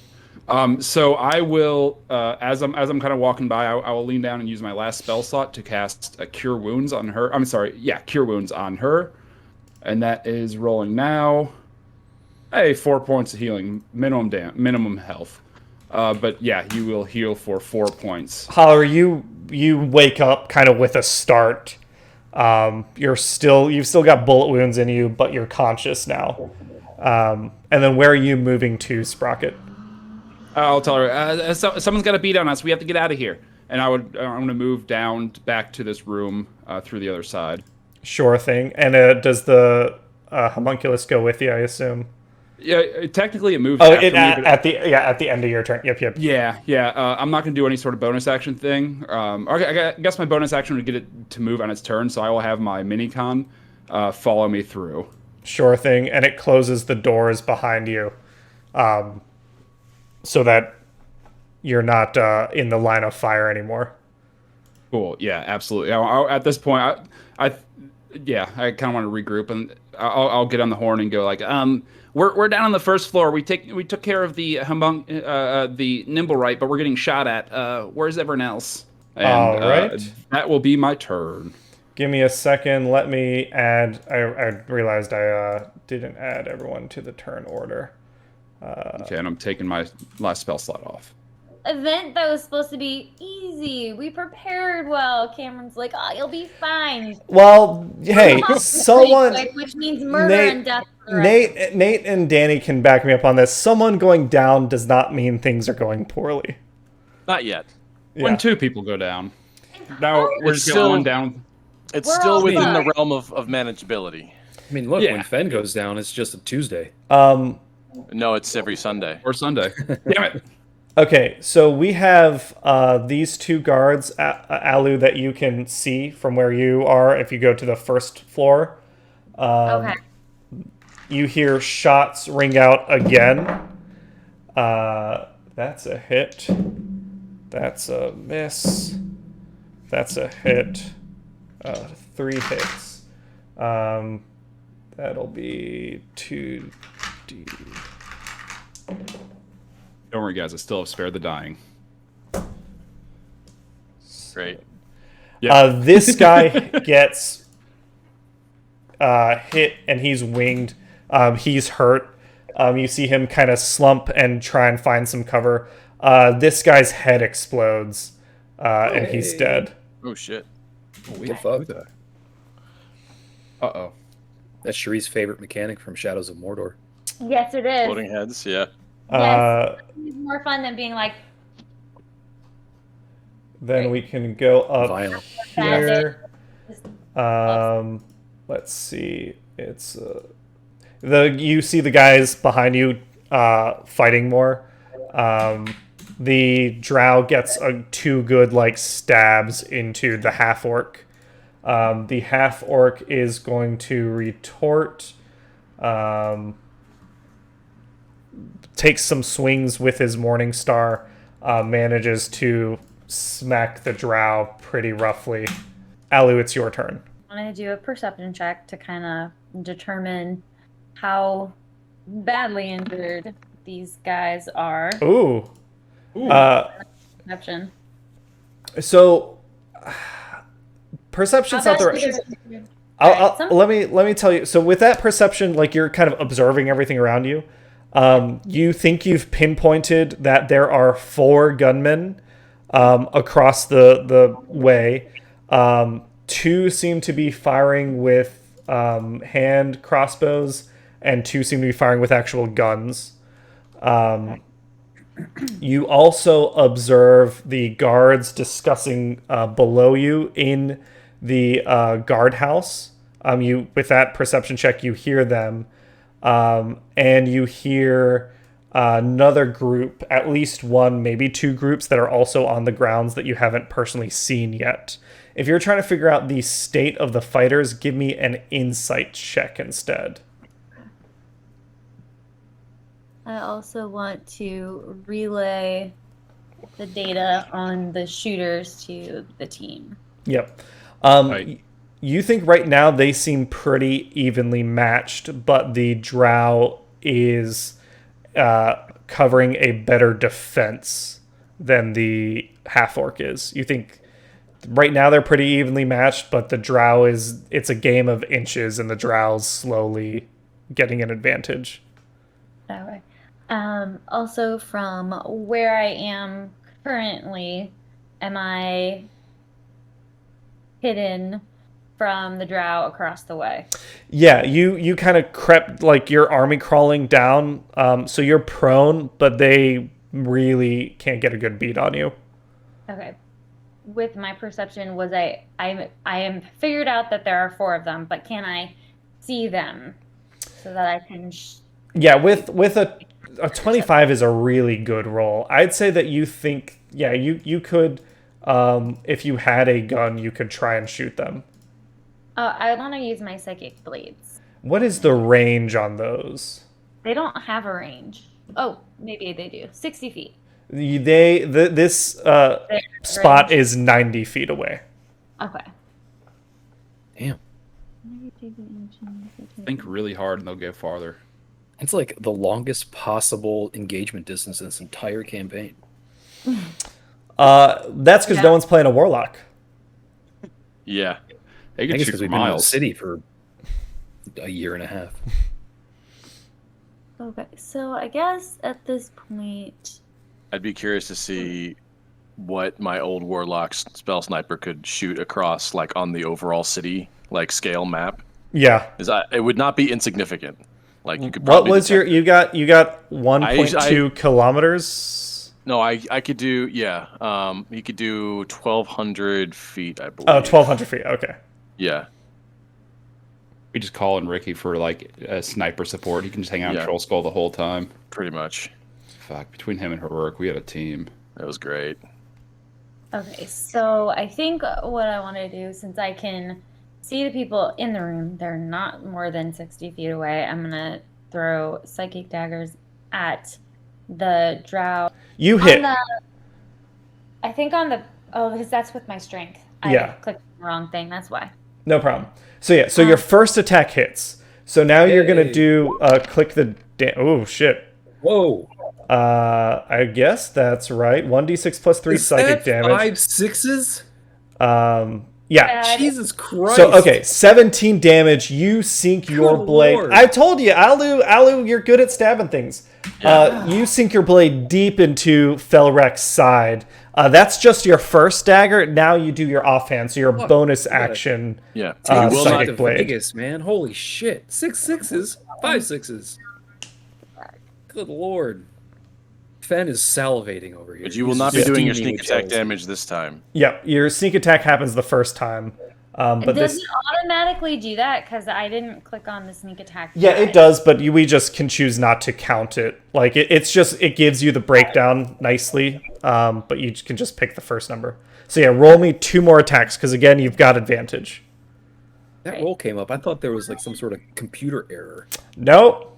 [SPEAKER 2] So I will, as I'm kind of walking by, I will lean down and use my last spell slot to cast a Cure Wounds on her. I'm sorry, yeah, Cure Wounds on her, and that is rolling now. Hey, 4 points of healing, minimum health. But yeah, you will heal for 4 points.
[SPEAKER 1] Holler, you wake up kind of with a start. You've still got bullet wounds in you, but you're conscious now. And then where are you moving to, Sprocket?
[SPEAKER 2] I'll tell her, someone's got to beat on us. We have to get out of here. And I'm going to move down back to this room through the other side.
[SPEAKER 1] Sure thing. And does the homunculus go with you, I assume?
[SPEAKER 2] Yeah, technically it moves.
[SPEAKER 1] Oh,
[SPEAKER 2] after me,
[SPEAKER 1] at the end of your turn. Yep.
[SPEAKER 2] Yeah. I'm not going to do any sort of bonus action thing. Okay, I guess my bonus action would get it to move on its turn, so I will have my minicon follow me through.
[SPEAKER 1] Sure thing. And it closes the doors behind you, so that you're not in the line of fire anymore.
[SPEAKER 2] Cool. Yeah, absolutely. At this point, I kind of want to regroup, and I'll get on the horn and go like, we're down on the first floor. We took care of the Nimblewright, but we're getting shot at. Where's everyone else? And,
[SPEAKER 1] all right.
[SPEAKER 2] That will be my turn.
[SPEAKER 1] Give me a second. Let me add. I realized I didn't add everyone to the turn order.
[SPEAKER 2] Okay, and I'm taking my last spell slot off.
[SPEAKER 6] Event that was supposed to be easy. We prepared well. Cameron's like, oh, you'll be fine.
[SPEAKER 1] Well, hey, someone.
[SPEAKER 6] Which means murder and death.
[SPEAKER 1] Nate and Danny can back me up on this. Someone going down does not mean things are going poorly.
[SPEAKER 3] Not yet.
[SPEAKER 2] When two people go down. Now we're just
[SPEAKER 3] still
[SPEAKER 2] one down.
[SPEAKER 3] It's still within the realm of manageability.
[SPEAKER 5] I mean, look, when Fen goes down, it's just a Tuesday.
[SPEAKER 3] No, it's every Sunday.
[SPEAKER 2] Or Sunday. Damn it.
[SPEAKER 1] Okay, so we have these two guards, Alu, that you can see from where you are if you go to the first floor.
[SPEAKER 6] Okay.
[SPEAKER 1] You hear shots ring out again. That's a hit. That's a miss. That's a hit. 3 hits. That'll be 2d.
[SPEAKER 2] Don't worry, guys. I still have spared the dying.
[SPEAKER 3] Great.
[SPEAKER 2] Yeah.
[SPEAKER 1] This guy gets hit and he's winged. He's hurt. You see him kind of slump and try and find some cover. This guy's head explodes and he's dead.
[SPEAKER 3] Oh, shit.
[SPEAKER 5] What the fuck?
[SPEAKER 2] Uh-oh.
[SPEAKER 5] That's Cherie's favorite mechanic from Shadows of Mordor.
[SPEAKER 6] Yes, it is.
[SPEAKER 3] Floating heads, yeah.
[SPEAKER 6] Yes. It's more fun than being like.
[SPEAKER 1] Then we can go up
[SPEAKER 5] Violent.
[SPEAKER 1] here. Let's see. It's you see the guys behind you fighting more. The drow gets 2 good like stabs into the half orc. The half orc is going to retort takes some swings with his Morning Star, manages to smack the drow pretty roughly. Alu, it's your turn.
[SPEAKER 6] I'm going to do a perception check to kind of determine how badly injured these guys are.
[SPEAKER 1] Ooh.
[SPEAKER 6] Perception.
[SPEAKER 1] So, perception's not the right. Let me tell you. So with that perception, like you're kind of observing everything around you. You think you've pinpointed that there are 4 gunmen across the way. 2 seem to be firing with hand crossbows, and 2 seem to be firing with actual guns. You also observe the guards discussing below you in the guardhouse. With that perception check, you hear them, and you hear another group, at least 1, maybe 2 groups that are also on the grounds that you haven't personally seen yet. If you're trying to figure out the state of the fighters, give me an insight check instead.
[SPEAKER 6] I also want to relay the data on the shooters to the team.
[SPEAKER 1] Yep.
[SPEAKER 2] Right.
[SPEAKER 1] You think right now they seem pretty evenly matched, but the drow is covering a better defense than the half-orc is. You think right now they're pretty evenly matched, but the drow it's a game of inches, and the drow's slowly getting an advantage.
[SPEAKER 6] All right. Also, from where I am currently, am I hidden from the drow across the way?
[SPEAKER 1] Yeah, you kind of crept, like your army crawling down, so you're prone, but they really can't get a good beat on you.
[SPEAKER 6] Okay. With my perception, I am figured out that there are 4 of them, but can I see them so that I can?
[SPEAKER 1] Yeah, with a 25 is a really good roll. I'd say that you think, yeah, you could, if you had a gun, you could try and shoot them.
[SPEAKER 6] I want to use my psychic blades.
[SPEAKER 1] What is the range on those?
[SPEAKER 6] They don't have a range. Oh, maybe they do. 60 feet.
[SPEAKER 1] This spot is 90 feet away.
[SPEAKER 6] Okay.
[SPEAKER 5] Damn.
[SPEAKER 2] Think really hard and they'll go farther.
[SPEAKER 5] It's like the longest possible engagement distance in this entire campaign.
[SPEAKER 1] That's because no one's playing a warlock.
[SPEAKER 3] Yeah.
[SPEAKER 2] They
[SPEAKER 5] I
[SPEAKER 2] can
[SPEAKER 5] guess
[SPEAKER 2] shoot
[SPEAKER 5] because
[SPEAKER 2] for
[SPEAKER 5] we've been in the
[SPEAKER 2] miles.
[SPEAKER 5] city for a year and a half.
[SPEAKER 6] Okay, so I guess at this point,
[SPEAKER 3] I'd be curious to see what my old warlock spell sniper could shoot across, like on the overall city, like scale map.
[SPEAKER 1] Yeah.
[SPEAKER 3] It would not be insignificant. Like you could.
[SPEAKER 1] What
[SPEAKER 3] Probably
[SPEAKER 1] was
[SPEAKER 3] detect-
[SPEAKER 1] you got 1.2 kilometers?
[SPEAKER 3] No, I could do he could do 1,200 feet, I believe.
[SPEAKER 1] Oh, 1,200 feet. Okay.
[SPEAKER 3] Yeah.
[SPEAKER 2] We just call in Ricky for like a sniper support. He can just hang out in Troll Skull the whole time.
[SPEAKER 3] Pretty much.
[SPEAKER 2] Fuck, between him and Heroic, we have a team.
[SPEAKER 3] That was great.
[SPEAKER 6] okay, so I think what I want to do, since I can see the people in the room, they're not more than 60 feet away, I'm going to throw psychic daggers at the drow.
[SPEAKER 1] You hit.
[SPEAKER 6] I think on the... Oh, because that's with my strength.
[SPEAKER 1] Yeah.
[SPEAKER 6] I clicked the wrong thing, that's why.
[SPEAKER 1] No problem. So yeah, so your first attack hits. So now you're going to do click the... Oh, shit.
[SPEAKER 5] Whoa.
[SPEAKER 1] I guess that's right. 1d6 plus 3
[SPEAKER 5] Is
[SPEAKER 1] psychic
[SPEAKER 5] that
[SPEAKER 1] damage.
[SPEAKER 5] 5 6s?
[SPEAKER 1] Yeah.
[SPEAKER 5] Jesus Christ.
[SPEAKER 1] So, okay, 17 damage. You sink your
[SPEAKER 5] Good
[SPEAKER 1] blade.
[SPEAKER 5] Lord.
[SPEAKER 1] I told you, Alu, you're good at stabbing things. You sink your blade deep into Felrek's side. That's just your first dagger. Now you do your offhand, so your bonus action.
[SPEAKER 3] Yeah.
[SPEAKER 5] Take
[SPEAKER 3] will
[SPEAKER 1] psychic
[SPEAKER 3] not
[SPEAKER 5] to
[SPEAKER 1] blade.
[SPEAKER 5] Vegas, man. Holy shit. 6 6s? 5 6s. Good Lord. Fen is salivating over here.
[SPEAKER 3] But you will
[SPEAKER 5] He's
[SPEAKER 3] not be doing your
[SPEAKER 5] steaming
[SPEAKER 3] sneak
[SPEAKER 5] with
[SPEAKER 3] attack
[SPEAKER 5] jealousy.
[SPEAKER 3] damage this time.
[SPEAKER 1] Yeah, your sneak attack happens the first time. But
[SPEAKER 6] Does
[SPEAKER 1] this.
[SPEAKER 6] it automatically do that? Because I didn't click on the sneak attack.
[SPEAKER 1] Yeah,
[SPEAKER 6] die.
[SPEAKER 1] it does, but we just can choose not to count it. Like, it gives you the breakdown nicely, but you can just pick the first number. So yeah, roll me 2 more attacks, because again, you've got advantage.
[SPEAKER 5] That roll came up. I thought there was like some sort of computer error.
[SPEAKER 1] Nope.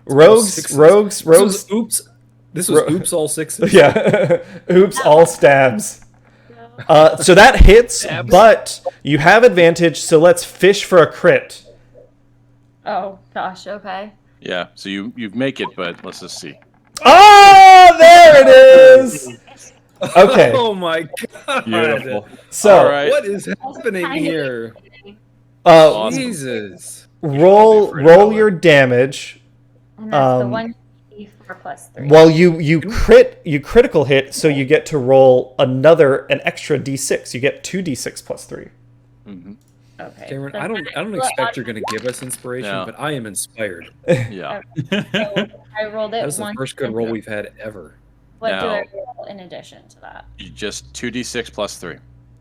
[SPEAKER 1] Rogues.
[SPEAKER 5] This was oops. This was
[SPEAKER 1] Ro-
[SPEAKER 5] oops all sixes.
[SPEAKER 1] Yeah. Oops, all stabs. So that hits, but you have advantage, so let's fish for a crit.
[SPEAKER 6] Oh gosh. Okay.
[SPEAKER 3] Yeah, so you make it, but let's just see.
[SPEAKER 1] Oh, there it is! Okay,
[SPEAKER 5] Oh my god.
[SPEAKER 3] Beautiful.
[SPEAKER 1] so
[SPEAKER 3] All right.
[SPEAKER 5] What is happening here?
[SPEAKER 3] Awesome.
[SPEAKER 5] Jesus.
[SPEAKER 1] roll your damage.
[SPEAKER 6] And that's the
[SPEAKER 1] Um,
[SPEAKER 6] 1d4 plus 3.
[SPEAKER 1] Well, you critical hit, so you get to roll an extra d6. You get 2d6 plus 3.
[SPEAKER 3] Mhm.
[SPEAKER 6] Okay.
[SPEAKER 5] Cameron,
[SPEAKER 6] So
[SPEAKER 5] I don't expect you're going to give us inspiration,
[SPEAKER 3] No.
[SPEAKER 5] but I am inspired.
[SPEAKER 3] Yeah.
[SPEAKER 6] So I rolled it
[SPEAKER 5] That is the
[SPEAKER 6] once.
[SPEAKER 5] first good roll we've had ever.
[SPEAKER 6] What do I
[SPEAKER 3] Now-
[SPEAKER 6] roll in addition to that?
[SPEAKER 3] You just 2d6 plus 3.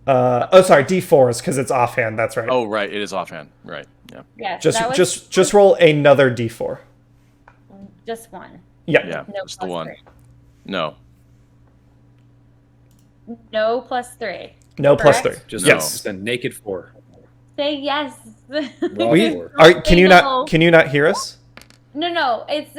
[SPEAKER 1] Sorry, d4s because it's offhand. That's right.
[SPEAKER 3] Oh, right. It is offhand. Right. Yeah.
[SPEAKER 6] Yeah. So that was
[SPEAKER 1] Just roll another d4.
[SPEAKER 6] just one.
[SPEAKER 1] Yeah.
[SPEAKER 3] Yeah.
[SPEAKER 6] No
[SPEAKER 3] Just the
[SPEAKER 6] plus
[SPEAKER 3] one.
[SPEAKER 6] 3.
[SPEAKER 3] No.
[SPEAKER 6] No plus 3.
[SPEAKER 1] No plus
[SPEAKER 6] Correct?
[SPEAKER 1] 3.
[SPEAKER 5] Just,
[SPEAKER 1] Yes.
[SPEAKER 5] just a naked 4.
[SPEAKER 6] Say yes.
[SPEAKER 5] Raw
[SPEAKER 1] We
[SPEAKER 5] 4.
[SPEAKER 1] can you not hear us?
[SPEAKER 6] No. It's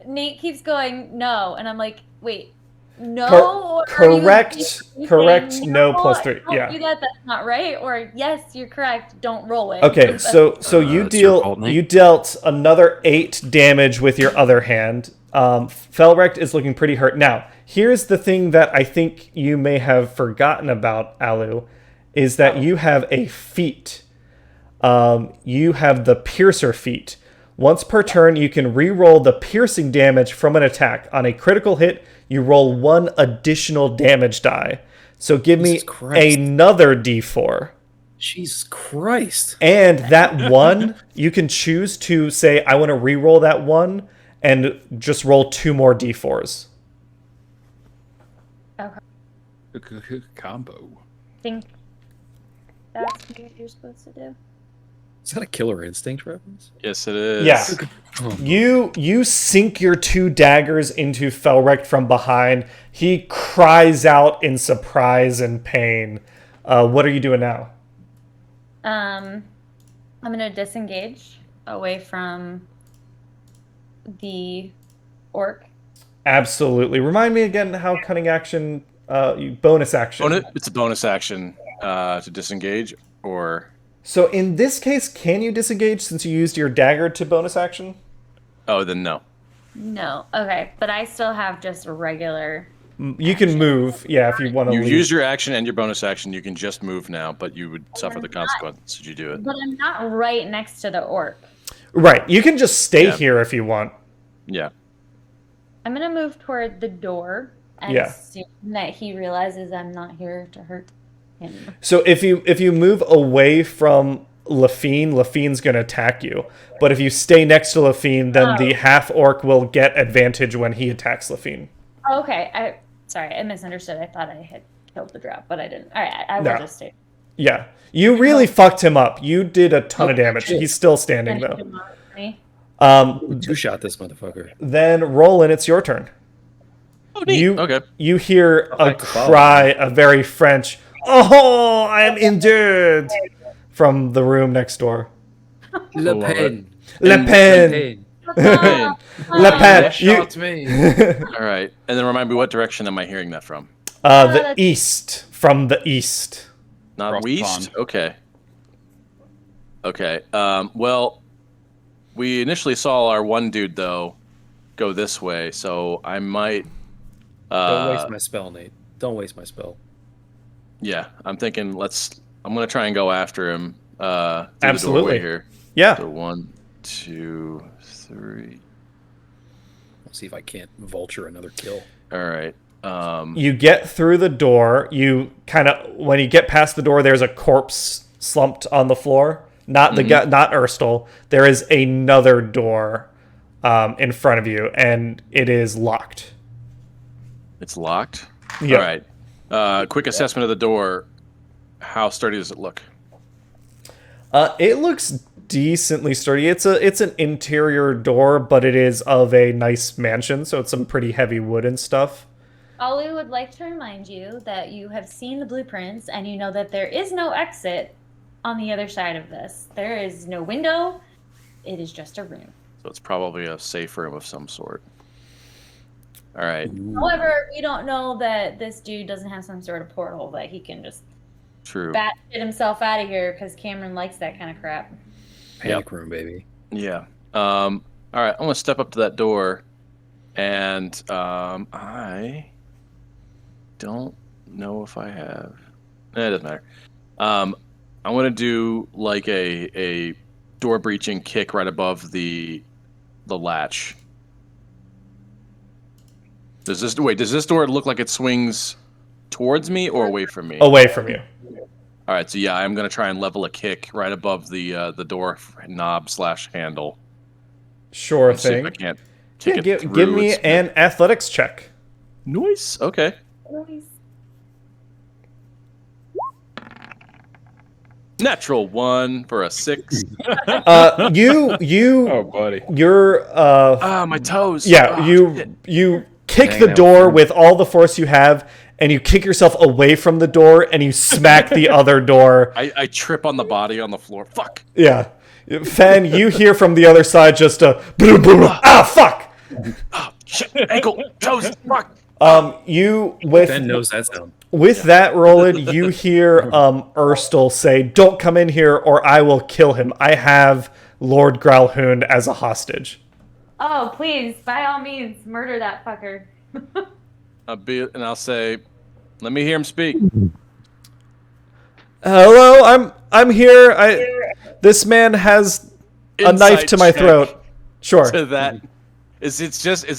[SPEAKER 6] Nate keeps going no, and I'm like, wait, no. or are you
[SPEAKER 1] Correct.
[SPEAKER 6] saying
[SPEAKER 1] Correct. No plus 3.
[SPEAKER 6] Don't
[SPEAKER 1] Yeah.
[SPEAKER 6] do that. That's not right. Or yes, you're correct. Don't roll it.
[SPEAKER 1] Okay, so you
[SPEAKER 7] it's your fault, Nate.
[SPEAKER 1] you dealt another 8 damage with your other hand. Felrecht is looking pretty hurt. Now, here's the thing that I think you may have forgotten about, Alu, is that you have a feat. You have the Piercer feat. Once per turn, you can re-roll the piercing damage from an attack. On a critical hit, you roll 1 additional damage die. So give me
[SPEAKER 5] Jesus Christ.
[SPEAKER 1] another d4.
[SPEAKER 5] Jesus Christ.
[SPEAKER 1] And that 1, you can choose to say, I want to re-roll that 1 and just roll 2 more d4s.
[SPEAKER 2] Combo.
[SPEAKER 6] think that's what you're supposed to do.
[SPEAKER 5] Is that a Killer Instinct reference?
[SPEAKER 3] Yes, it is.
[SPEAKER 1] Yeah.
[SPEAKER 5] Oh,
[SPEAKER 1] You sink your 2 daggers into Felrecht from behind. He cries out in surprise and pain. What are you doing now?
[SPEAKER 6] I'm gonna disengage away from the orc.
[SPEAKER 1] Absolutely. Remind me again how cunning action, bonus action.
[SPEAKER 3] It's a bonus action to disengage, or...
[SPEAKER 1] So in this case, can you disengage since you used your dagger to bonus action?
[SPEAKER 3] Oh, then no.
[SPEAKER 6] No. Okay, but I still have just a regular.
[SPEAKER 1] You can move, yeah, if you want to
[SPEAKER 3] You
[SPEAKER 1] leave.
[SPEAKER 3] used your action and your bonus action. You can just move now, but you would suffer the consequences should you do it.
[SPEAKER 6] But I'm not right next to the orc.
[SPEAKER 1] Right, you can just stay
[SPEAKER 3] Yeah.
[SPEAKER 1] here if you want.
[SPEAKER 3] Yeah.
[SPEAKER 6] I'm gonna move toward the door and
[SPEAKER 1] Yeah.
[SPEAKER 6] assume that he realizes I'm not here to hurt him.
[SPEAKER 1] So if you move away from Lafine, going to attack you. But if you stay next to Lafine, then the half-orc will get advantage when he attacks Lafine.
[SPEAKER 6] Okay, sorry, I misunderstood. I thought I had killed the drop, but I didn't. All right, I will
[SPEAKER 1] No.
[SPEAKER 6] just stay.
[SPEAKER 1] Yeah. You really fucked him up. You did a ton of damage.
[SPEAKER 5] shit.
[SPEAKER 1] He's still standing,
[SPEAKER 6] Finish
[SPEAKER 1] though.
[SPEAKER 6] him off for me.
[SPEAKER 5] Two-shot this motherfucker.
[SPEAKER 1] Then, Rolan, it's your turn.
[SPEAKER 3] Okay.
[SPEAKER 1] You hear a
[SPEAKER 5] like to follow.
[SPEAKER 1] cry, a very French, "Oh, I am injured," from the room next door.
[SPEAKER 5] Le
[SPEAKER 3] Love
[SPEAKER 5] Pen.
[SPEAKER 1] Le Pen!
[SPEAKER 3] Pain.
[SPEAKER 1] Le Pen!
[SPEAKER 7] Shot me.
[SPEAKER 3] All right. And then remind me, what direction am I hearing that from?
[SPEAKER 1] The east. From the east.
[SPEAKER 3] Not
[SPEAKER 2] Across the
[SPEAKER 3] west?
[SPEAKER 2] pond.
[SPEAKER 3] Okay. Okay. Well, we initially saw our one dude, though, go this way, so I might...
[SPEAKER 5] Don't waste my spell, Nate. Don't waste my spell.
[SPEAKER 3] Yeah, I'm thinking I'm going to try and go after him through the
[SPEAKER 1] Absolutely.
[SPEAKER 3] doorway here.
[SPEAKER 1] Yeah.
[SPEAKER 3] So 1, 2, 3.
[SPEAKER 5] Let's see if I can't vulture another kill.
[SPEAKER 3] All right.
[SPEAKER 1] You get through the door. You kind of, when you get past the door, there's a corpse slumped on the floor. Not the guy, not Urstul. There is another door in front of you, and it is locked.
[SPEAKER 3] It's locked?
[SPEAKER 1] Yeah.
[SPEAKER 3] All right. Quick assessment of the door. How sturdy does it look?
[SPEAKER 1] It looks decently sturdy. It's an interior door, but it is of a nice mansion, so it's some pretty heavy wood and stuff.
[SPEAKER 6] Ollie would like to remind you that you have seen the blueprints and you know that there is no exit on the other side of this. There is no window. It is just a room.
[SPEAKER 3] So it's probably a safe room of some sort. All right.
[SPEAKER 6] However, we don't know that this dude doesn't have some sort of portal that he can just
[SPEAKER 3] True.
[SPEAKER 6] bat shit himself out of here because Cameron likes that kind of crap.
[SPEAKER 5] Panic room, baby.
[SPEAKER 3] Yeah. All right. I'm gonna step up to that door, and I don't know if I have. It doesn't matter. I'm gonna do like a door breaching kick right above the latch. Does this door look like it swings towards me or away from me?
[SPEAKER 1] Away from you.
[SPEAKER 3] All right, so yeah, I'm gonna try and level a kick right above the door knob / handle.
[SPEAKER 1] Sure
[SPEAKER 3] And see if
[SPEAKER 1] thing.
[SPEAKER 3] I can't kick it
[SPEAKER 1] Give
[SPEAKER 3] through.
[SPEAKER 1] me an athletics check.
[SPEAKER 3] Nice. Okay. Natural 1 for a 6.
[SPEAKER 1] You
[SPEAKER 2] Oh, buddy.
[SPEAKER 1] you're
[SPEAKER 3] My toes.
[SPEAKER 1] yeah,
[SPEAKER 3] Oh,
[SPEAKER 1] you
[SPEAKER 3] shit.
[SPEAKER 1] you kick
[SPEAKER 5] Dang,
[SPEAKER 1] the
[SPEAKER 5] that
[SPEAKER 1] door
[SPEAKER 5] was-
[SPEAKER 1] with all the force you have, and you kick yourself away from the door, and you smack the other door.
[SPEAKER 3] I trip on the body on the floor. Fuck.
[SPEAKER 1] Yeah, Fen, you hear from the other side just a boom, boom, ah, fuck.
[SPEAKER 3] Oh, shit. Ankle. Toes. Fuck.
[SPEAKER 1] You with
[SPEAKER 5] Ben knows that sound.
[SPEAKER 1] with that, Roland, you hear Urstul say, "Don't come in here, or I will kill him. I have Lord Gralhund as a hostage."
[SPEAKER 6] Oh, please, by all means, murder that fucker.
[SPEAKER 3] I'll say, let me hear him speak.
[SPEAKER 1] Hello, I'm here. This man has a knife
[SPEAKER 3] Insight
[SPEAKER 1] to my
[SPEAKER 3] check
[SPEAKER 1] throat. Sure.
[SPEAKER 3] To that. Is it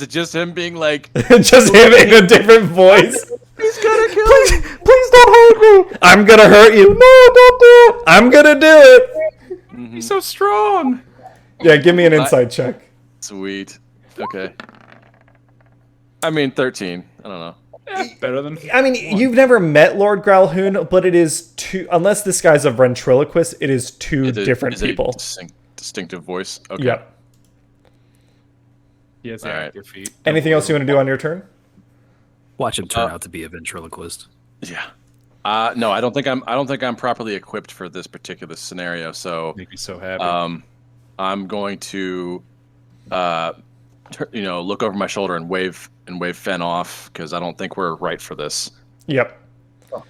[SPEAKER 3] just him being like,
[SPEAKER 1] Just him in a different voice.
[SPEAKER 3] he's gonna kill me?
[SPEAKER 1] Please don't hurt me. I'm gonna hurt you. No, don't do it. I'm gonna do it.
[SPEAKER 2] He's so strong.
[SPEAKER 1] Yeah, give me an insight check.
[SPEAKER 3] Sweet. Okay. I mean, 13. I don't know.
[SPEAKER 2] Better than.
[SPEAKER 1] I mean, you've never met Lord Gralhund, but it is two. Unless this guy's a ventriloquist, it is two different
[SPEAKER 3] Is it a
[SPEAKER 1] people.
[SPEAKER 3] distinctive voice. Okay.
[SPEAKER 1] Yep.
[SPEAKER 2] He has
[SPEAKER 3] All right.
[SPEAKER 2] active feet.
[SPEAKER 1] Anything else you want to do on your turn?
[SPEAKER 5] Watch him turn out to be a ventriloquist.
[SPEAKER 3] Yeah. No, I don't think I'm properly equipped for this particular scenario. So,
[SPEAKER 2] Make me so happy.
[SPEAKER 3] I'm going to, look over my shoulder and wave Fen off because I don't think we're right for this.
[SPEAKER 1] Yep.
[SPEAKER 5] Fuck.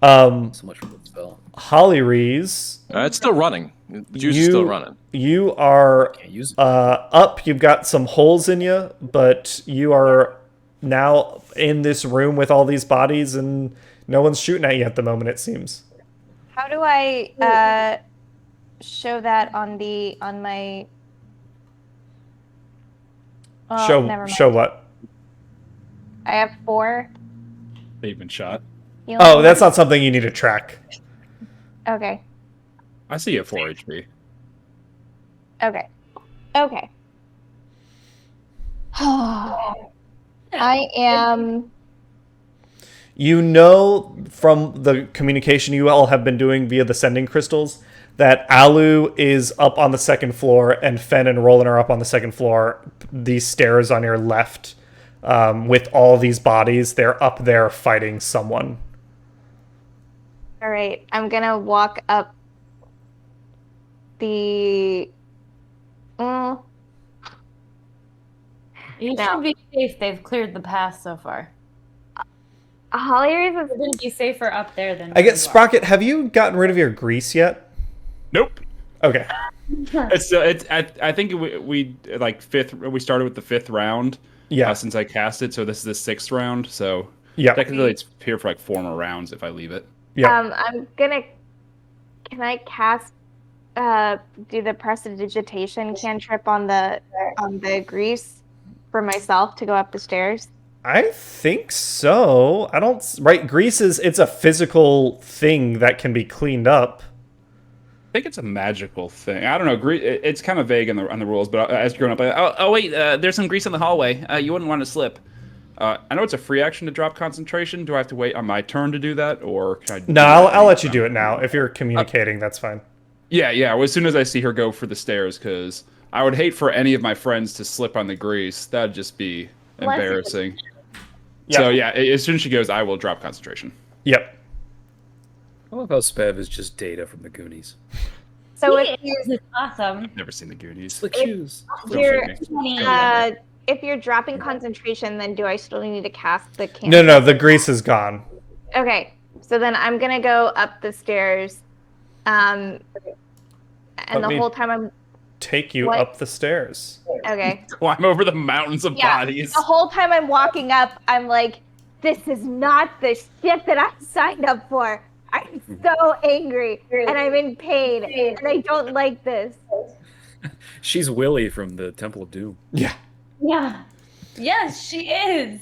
[SPEAKER 1] Um,
[SPEAKER 5] So much for the spell.
[SPEAKER 1] Holly Rees,
[SPEAKER 3] It's still running. The juice is still running.
[SPEAKER 1] you are
[SPEAKER 5] Can't use it.
[SPEAKER 1] up. You've got some holes in you, but you are now in this room with all these bodies, and no one's shooting at you at the moment, it seems.
[SPEAKER 4] How do I show that on my? Oh, never mind.
[SPEAKER 1] Show what?
[SPEAKER 4] I have 4.
[SPEAKER 2] They've been shot.
[SPEAKER 4] healing
[SPEAKER 1] Oh, that's
[SPEAKER 4] points.
[SPEAKER 1] not something you need to track.
[SPEAKER 4] Okay.
[SPEAKER 2] I see a 4 HP.
[SPEAKER 4] Okay. Okay. I am.
[SPEAKER 1] You know from the communication you all have been doing via the sending crystals that Alu is up on the second floor and Fen and Rolan are up on the second floor. These stairs on your left, with all these bodies, they're up there fighting someone.
[SPEAKER 4] All right. I'm gonna walk up the.
[SPEAKER 6] You
[SPEAKER 4] No.
[SPEAKER 6] should be safe. They've cleared the path so far.
[SPEAKER 4] Holly's
[SPEAKER 6] You're going to be safer up there than
[SPEAKER 1] I guess,
[SPEAKER 6] you are.
[SPEAKER 1] Sprocket, have you gotten rid of your grease yet?
[SPEAKER 2] Nope.
[SPEAKER 1] Okay.
[SPEAKER 2] I think we like fifth. We started with the 5th round.
[SPEAKER 1] Yeah.
[SPEAKER 2] Since I cast it, so this is the 6th round. So
[SPEAKER 1] Yeah.
[SPEAKER 2] technically, it's here for like 4 more rounds if I leave it.
[SPEAKER 1] Yeah.
[SPEAKER 4] I'm gonna. Can I cast? Do the prestidigitation cantrip on the grease for myself to go up the stairs?
[SPEAKER 1] I think so. I don't. Right. Grease it's a physical thing that can be cleaned up.
[SPEAKER 2] I think it's a magical thing. I don't know. It's kind of vague on the rules, but as you're growing up, oh wait, there's some grease in the hallway. You wouldn't want to slip. I know it's a free action to drop concentration. Do I have to wait on my turn to do that, or can I?
[SPEAKER 1] No, I'll let you do it now. If you're communicating, that's fine.
[SPEAKER 2] Yeah. Well, as soon as I see her go for the stairs, because I would hate for any of my friends to slip on the grease. That'd just be embarrassing.
[SPEAKER 1] Yeah.
[SPEAKER 2] So yeah, as soon as she goes, I will drop concentration.
[SPEAKER 1] Yep.
[SPEAKER 5] I love how Spev is just Data from the Goonies.
[SPEAKER 4] So
[SPEAKER 6] This is awesome.
[SPEAKER 2] Never seen the Goonies.
[SPEAKER 5] Slick shoes.
[SPEAKER 2] Don't
[SPEAKER 4] you're,
[SPEAKER 2] shake me.
[SPEAKER 4] if you're dropping concentration, then do I still need to cast the cantrip?
[SPEAKER 1] No, the grease is gone.
[SPEAKER 4] Okay, so then I'm gonna go up the stairs, and
[SPEAKER 1] Let
[SPEAKER 4] the
[SPEAKER 1] me-
[SPEAKER 4] whole time I'm
[SPEAKER 1] Take you
[SPEAKER 4] What?
[SPEAKER 1] up the stairs.
[SPEAKER 4] okay.
[SPEAKER 2] Climb over the mountains of bodies.
[SPEAKER 4] The whole time I'm walking up, I'm like, this is not the shit that I signed up for. I'm so angry and I'm in pain and I don't like this.
[SPEAKER 5] She's Willie from the Temple of Doom.
[SPEAKER 1] Yeah.
[SPEAKER 6] Yeah. Yes, she is.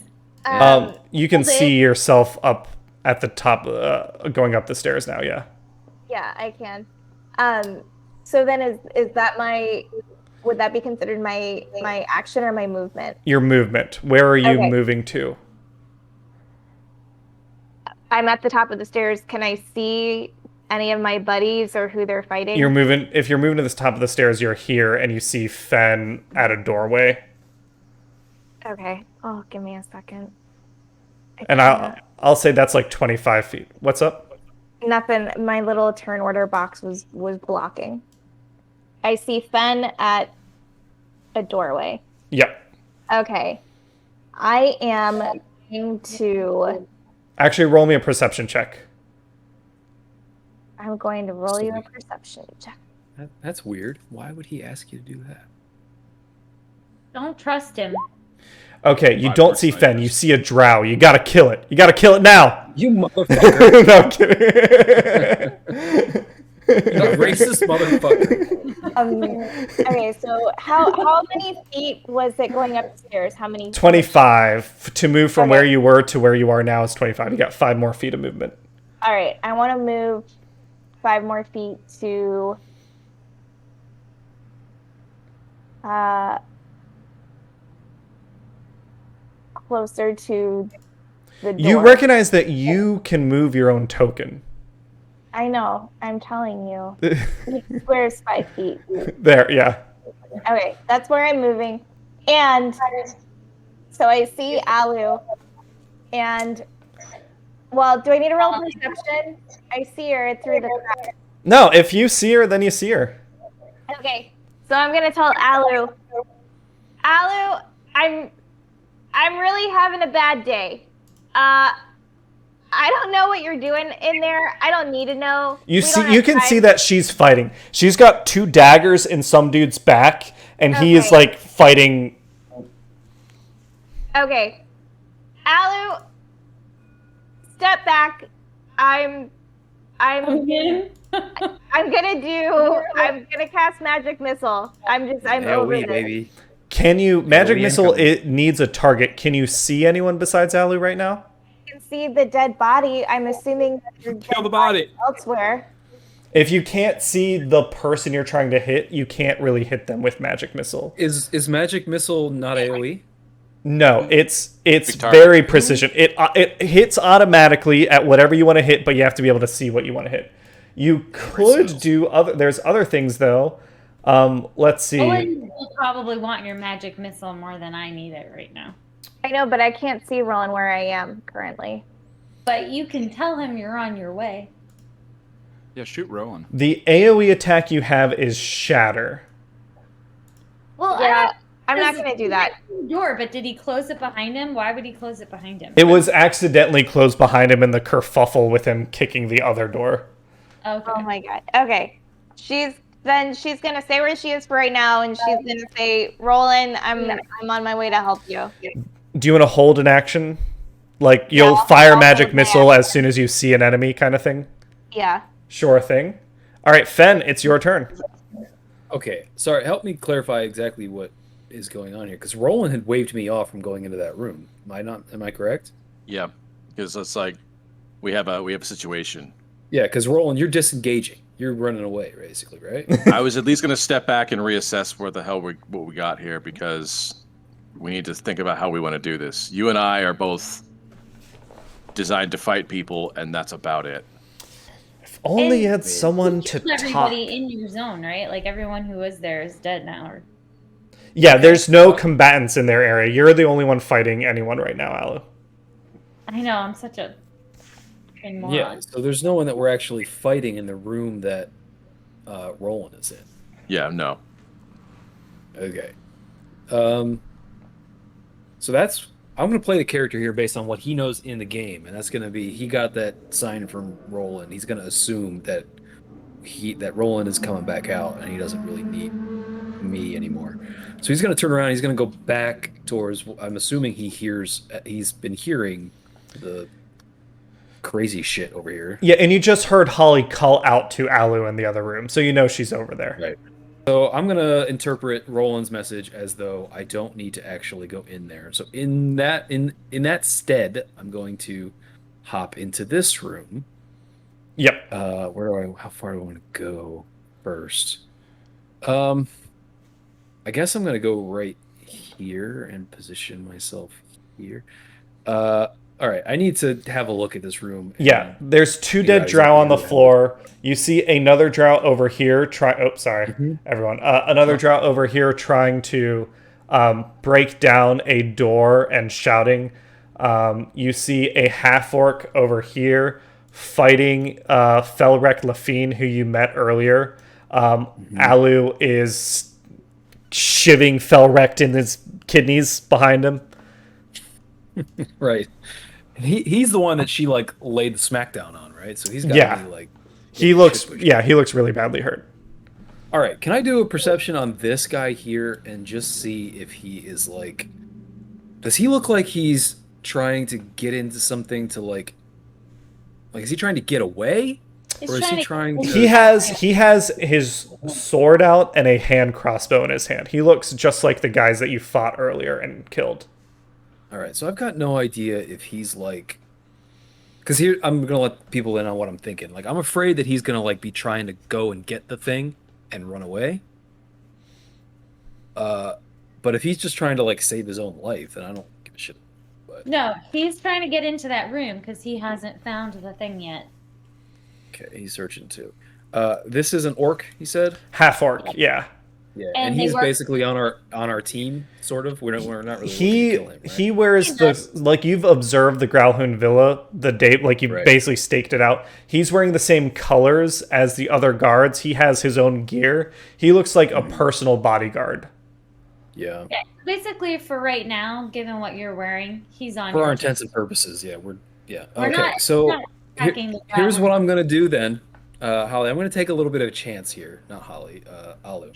[SPEAKER 1] You can
[SPEAKER 4] hold it.
[SPEAKER 1] see yourself up at the top, going up the stairs now. Yeah.
[SPEAKER 4] Yeah, I can. So then is that would that be considered my action or my movement?
[SPEAKER 1] Your movement. Where are you
[SPEAKER 4] Okay.
[SPEAKER 1] moving to?
[SPEAKER 4] I'm at the top of the stairs. Can I see any of my buddies or who they're fighting?
[SPEAKER 1] You're moving. If you're moving to the top of the stairs, you're here, and you see Fen at a doorway.
[SPEAKER 4] Okay. Oh, give me a second.
[SPEAKER 1] And I'll say that's like 25 feet. What's up?
[SPEAKER 4] Nothing. My little turn order box was blocking. I see Fen at a doorway.
[SPEAKER 1] Yep.
[SPEAKER 4] Okay. I am going to.
[SPEAKER 1] Actually, roll me a perception check.
[SPEAKER 4] I'm going to roll you a perception check.
[SPEAKER 5] That's weird. Why would he ask you to do that?
[SPEAKER 6] Don't trust him.
[SPEAKER 1] Okay, you
[SPEAKER 2] Five
[SPEAKER 1] don't
[SPEAKER 2] more
[SPEAKER 1] see Fen.
[SPEAKER 2] snipers.
[SPEAKER 1] You see a drow. You gotta kill it. You gotta kill it now.
[SPEAKER 5] You motherfucker.
[SPEAKER 1] No, I'm kidding.
[SPEAKER 5] You racist motherfucker.
[SPEAKER 4] Okay, so how many feet was it going upstairs? How many?
[SPEAKER 1] 25 to move from
[SPEAKER 4] Okay.
[SPEAKER 1] where you were to where you are now is 25. You got 5 more feet of movement.
[SPEAKER 4] All right, I want to move 5 more feet to. Closer to the door.
[SPEAKER 1] You recognize that you can move your own token.
[SPEAKER 4] I know. I'm telling you. Where's 5 feet?
[SPEAKER 1] There, yeah.
[SPEAKER 4] Okay, that's where I'm moving. And so I see Alu. And, well, do I need to roll perception? I see her through the crack.
[SPEAKER 1] No, if you see her, then you see her.
[SPEAKER 4] Okay, so I'm going to tell Alu. Alu, I'm really having a bad day. I don't know what you're doing in there. I don't need to know.
[SPEAKER 1] You
[SPEAKER 4] We
[SPEAKER 1] see,
[SPEAKER 4] don't
[SPEAKER 1] you
[SPEAKER 4] have
[SPEAKER 1] can
[SPEAKER 4] time.
[SPEAKER 1] see that she's fighting. She's got 2 daggers in some dude's back, and he is
[SPEAKER 4] Okay.
[SPEAKER 1] like fighting.
[SPEAKER 4] Okay. Alu, step back. I'm
[SPEAKER 6] Again?
[SPEAKER 4] gonna cast magic missile. I'm
[SPEAKER 5] Yeah,
[SPEAKER 4] over
[SPEAKER 5] we,
[SPEAKER 4] this.
[SPEAKER 5] baby.
[SPEAKER 1] Can you magic
[SPEAKER 5] we
[SPEAKER 1] missile?
[SPEAKER 5] incoming.
[SPEAKER 1] It needs a target. Can you see anyone besides Alu right now?
[SPEAKER 4] You can see the dead body. I'm assuming that your
[SPEAKER 2] Kill
[SPEAKER 4] dead
[SPEAKER 2] the body.
[SPEAKER 4] elsewhere.
[SPEAKER 1] If you can't see the person you're trying to hit, you can't really hit them with magic missile.
[SPEAKER 5] Is magic missile not AoE?
[SPEAKER 1] No, it's
[SPEAKER 3] Big target.
[SPEAKER 1] very precision. It hits automatically at whatever you want to hit, but you have to be able to see what you want to hit. You could do other. There's other things though. Let's see.
[SPEAKER 6] Owen will probably want your magic missile more than I need it right now.
[SPEAKER 4] I know, but I can't see Roland where I am currently.
[SPEAKER 6] But you can tell him you're on your way.
[SPEAKER 2] Yeah, shoot Rolan.
[SPEAKER 1] The AoE attack you have is Shatter.
[SPEAKER 6] Well,
[SPEAKER 4] Yeah, I'm not gonna do that.
[SPEAKER 6] Door, but did he close it behind him? Why would he close it behind him?
[SPEAKER 1] It was accidentally closed behind him in the kerfuffle with him kicking the other door.
[SPEAKER 6] Okay.
[SPEAKER 4] Oh my god. Okay. She's gonna stay where she is for right now, and she's gonna say, "Roland, I'm on my way to help you."
[SPEAKER 1] Do you want to hold an action? Like you'll
[SPEAKER 4] I'll
[SPEAKER 1] fire
[SPEAKER 4] hold
[SPEAKER 1] magic
[SPEAKER 4] my
[SPEAKER 1] missile
[SPEAKER 4] action.
[SPEAKER 1] as soon as you see an enemy kind of thing?
[SPEAKER 4] Yeah.
[SPEAKER 1] Sure thing. All right, Fen, it's your turn.
[SPEAKER 5] Okay, sorry. Help me clarify exactly what is going on here, because Roland had waved me off from going into that room. Am I correct?
[SPEAKER 3] Yeah, because it's like we have a situation.
[SPEAKER 5] Yeah, because Roland, you're disengaging. You're running away, basically, right?
[SPEAKER 3] I was at least going to step back and reassess what we got here, because we need to think about how we want to do this. You and I are both designed to fight people, and that's about it.
[SPEAKER 1] If only you
[SPEAKER 6] And
[SPEAKER 1] had someone to
[SPEAKER 6] Killed
[SPEAKER 1] talk.
[SPEAKER 6] everybody in your zone, right? Like everyone who was there is dead now. Or...
[SPEAKER 1] Yeah, there's no combatants in their area. You're the only one fighting anyone right now, Alu.
[SPEAKER 6] I know, I'm such a fucking moron.
[SPEAKER 5] Yeah, so there's no one that we're actually fighting in the room that Rolan is in.
[SPEAKER 3] Yeah, no.
[SPEAKER 5] Okay. So that's I'm gonna play the character here based on what he knows in the game, and that's gonna be he got that sign from Rolan. He's gonna assume that Rolan is coming back out, and he doesn't really need me anymore. So he's gonna turn around. He's gonna go back towards. I'm assuming he's been hearing the crazy shit over here.
[SPEAKER 1] Yeah, and you just heard Holly call out to Alu in the other room, so you know she's over there.
[SPEAKER 5] Right. So I'm gonna interpret Roland's message as though I don't need to actually go in there. So in that stead, I'm going to hop into this room.
[SPEAKER 1] Yep.
[SPEAKER 5] How far do I want to go first? I guess I'm gonna go right here and position myself here. All right, I need to have a look at this room.
[SPEAKER 1] Yeah, there's 2 dead drow on the floor. You see another drow over here everyone. Another drow over here trying to break down a door and shouting. You see a half-orc over here fighting Felrek Lafine, who you met earlier. Alu is shivving Felrek in his kidneys behind him.
[SPEAKER 5] Right. He's the one that she like laid the smackdown on, right? So he's got to be like
[SPEAKER 1] he looks really badly hurt.
[SPEAKER 5] All right, can I do a perception on this guy here and just see if he is like does he look like he's trying to get into something to like is he trying to get away? Or is he trying to
[SPEAKER 1] He has his sword out and a hand crossbow in his hand. He looks just like the guys that you fought earlier and killed.
[SPEAKER 5] All right, so I've got no idea if he's like, because here I'm gonna let people in on what I'm thinking. Like, I'm afraid that he's gonna like be trying to go and get the thing and run away. But if he's just trying to like save his own life, then I don't give a shit. But
[SPEAKER 6] No, he's trying to get into that room because he hasn't found the thing yet.
[SPEAKER 5] okay, he's searching too. This is an orc, he said.
[SPEAKER 1] Half-orc, yeah.
[SPEAKER 5] Yeah,
[SPEAKER 6] And
[SPEAKER 5] and
[SPEAKER 6] they
[SPEAKER 5] he's
[SPEAKER 6] work-
[SPEAKER 5] basically on our team, sort of. We're not really looking to kill him, right?
[SPEAKER 1] He wears like you've observed the Gralhund Villa the day like you
[SPEAKER 5] Right.
[SPEAKER 1] basically staked it out. He's wearing the same colors as the other guards. He has his own gear. He looks like a personal bodyguard.
[SPEAKER 5] Yeah.
[SPEAKER 6] Yeah, basically, for right now, given what you're wearing, he's on
[SPEAKER 5] For
[SPEAKER 6] your
[SPEAKER 5] our
[SPEAKER 6] team.
[SPEAKER 5] intents and purposes, yeah, we're
[SPEAKER 6] We're
[SPEAKER 5] okay.
[SPEAKER 6] not-
[SPEAKER 5] So
[SPEAKER 6] not attacking the
[SPEAKER 5] here's
[SPEAKER 6] ground.
[SPEAKER 5] what I'm gonna do then, Holly. I'm gonna take a little bit of a chance here, not Holly, Alu.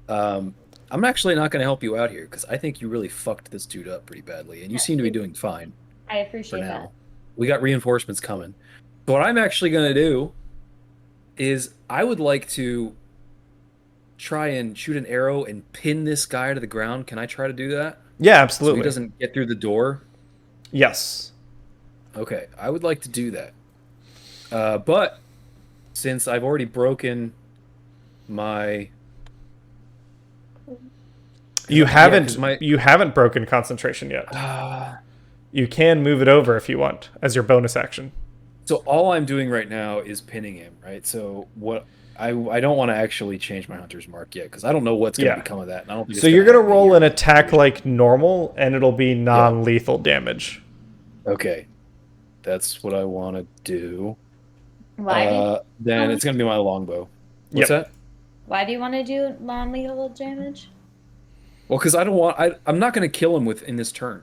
[SPEAKER 5] I'm actually not gonna help you out here because I think you really fucked this dude up pretty badly, and you seem to be doing fine
[SPEAKER 6] I
[SPEAKER 5] for
[SPEAKER 6] appreciate that.
[SPEAKER 5] now. We got reinforcements coming. So what I'm actually gonna do is I would like to try and shoot an arrow and pin this guy to the ground. Can I try to do that?
[SPEAKER 1] Yeah,
[SPEAKER 5] So
[SPEAKER 1] absolutely.
[SPEAKER 5] he doesn't get through the door.
[SPEAKER 1] Yes.
[SPEAKER 5] Okay, I would like to do that. But since I've already broken my
[SPEAKER 1] You
[SPEAKER 5] 'cause
[SPEAKER 1] haven't
[SPEAKER 5] my-
[SPEAKER 1] you haven't broken concentration yet. You can move it over if you want as your bonus action.
[SPEAKER 5] so all I'm doing right now is pinning him, right? So what I don't want to actually change my hunter's mark yet because I don't know what's going to
[SPEAKER 1] Yeah.
[SPEAKER 5] become of that. And I don't think
[SPEAKER 1] So
[SPEAKER 5] it's
[SPEAKER 1] you're gonna
[SPEAKER 5] happen
[SPEAKER 1] roll
[SPEAKER 5] here.
[SPEAKER 1] an attack like normal, and it'll be non-lethal damage.
[SPEAKER 5] Okay, that's what I want to do.
[SPEAKER 6] Why
[SPEAKER 5] Then it's going to be my longbow. What's
[SPEAKER 1] Yep.
[SPEAKER 5] that?
[SPEAKER 6] Why do you want to do non-lethal damage?
[SPEAKER 5] Well, because I don't want. I'm not going to kill him in this turn,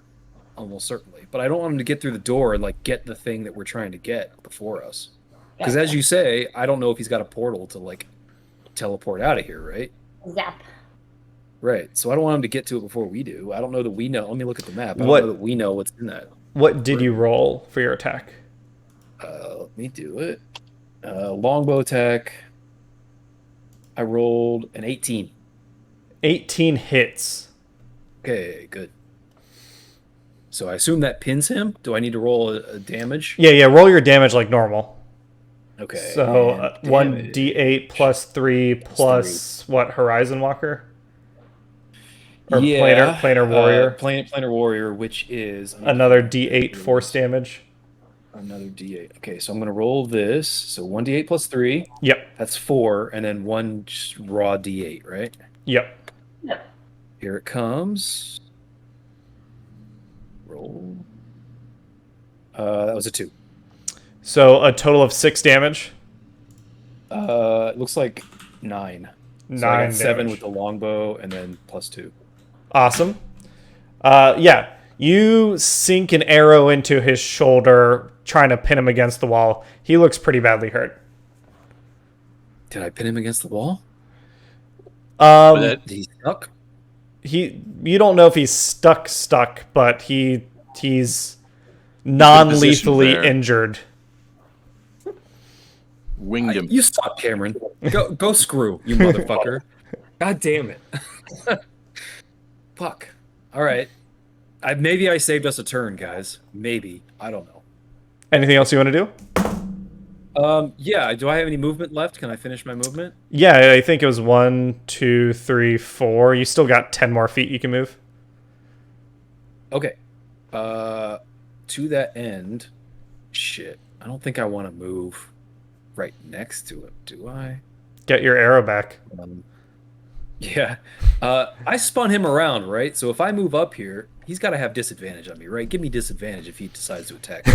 [SPEAKER 5] almost certainly. But I don't want him to get through the door and like get the thing that we're trying to get before us. Because as you say, I don't know if he's got a portal to like teleport out of here, right?
[SPEAKER 6] Zap.
[SPEAKER 5] Right. So I don't want him to get to it before we do. I don't know that we know. Let me look at the map. I don't
[SPEAKER 1] What-
[SPEAKER 5] know that we know what's in that.
[SPEAKER 1] What did you roll for your attack?
[SPEAKER 5] Let me do it. Longbow attack. I rolled an 18.
[SPEAKER 1] 18 hits.
[SPEAKER 5] Okay, good. So I assume that pins him. Do I need to roll a damage?
[SPEAKER 1] Yeah. Roll your damage like normal.
[SPEAKER 5] Okay.
[SPEAKER 1] So
[SPEAKER 5] and
[SPEAKER 1] 1d8 plus 3 plus what? Horizon Walker? Or
[SPEAKER 5] yeah,
[SPEAKER 1] planar warrior?
[SPEAKER 5] Planar warrior, which is
[SPEAKER 1] Another d8 force damage.
[SPEAKER 5] Another d8. Okay, so I'm gonna roll this. So 1d8 plus 3.
[SPEAKER 1] Yep.
[SPEAKER 5] That's 4, and then one just raw d8, right?
[SPEAKER 1] Yep.
[SPEAKER 5] Here it comes. Roll. That was a 2.
[SPEAKER 1] So a total of 6 damage.
[SPEAKER 5] It looks like 9. So I
[SPEAKER 1] 9
[SPEAKER 5] got 7
[SPEAKER 1] damage.
[SPEAKER 5] with the longbow, and then +2.
[SPEAKER 1] Awesome. Yeah, you sink an arrow into his shoulder, trying to pin him against the wall. He looks pretty badly hurt.
[SPEAKER 5] Did I pin him against the wall?
[SPEAKER 3] But
[SPEAKER 5] Did he stuck?
[SPEAKER 1] You don't know if he's stuck, but he's non-lethally
[SPEAKER 3] there.
[SPEAKER 1] injured.
[SPEAKER 3] winged him.
[SPEAKER 5] You suck, Cameron. Go screw, you motherfucker. God damn it. Fuck. All right. Maybe I saved us a turn, guys. Maybe. I don't know.
[SPEAKER 1] Anything else you want to do?
[SPEAKER 5] Yeah. Do I have any movement left? Can I finish my movement?
[SPEAKER 1] Yeah, I think it was 1, 2, 3, 4. You still got 10 more feet you can move.
[SPEAKER 5] Okay. To that end, shit. I don't think I want to move right next to him, do I?
[SPEAKER 1] Get your arrow back.
[SPEAKER 5] Yeah. I spun him around, right? So if I move up here, he's got to have disadvantage on me, right? Give me disadvantage if he decides to attack me.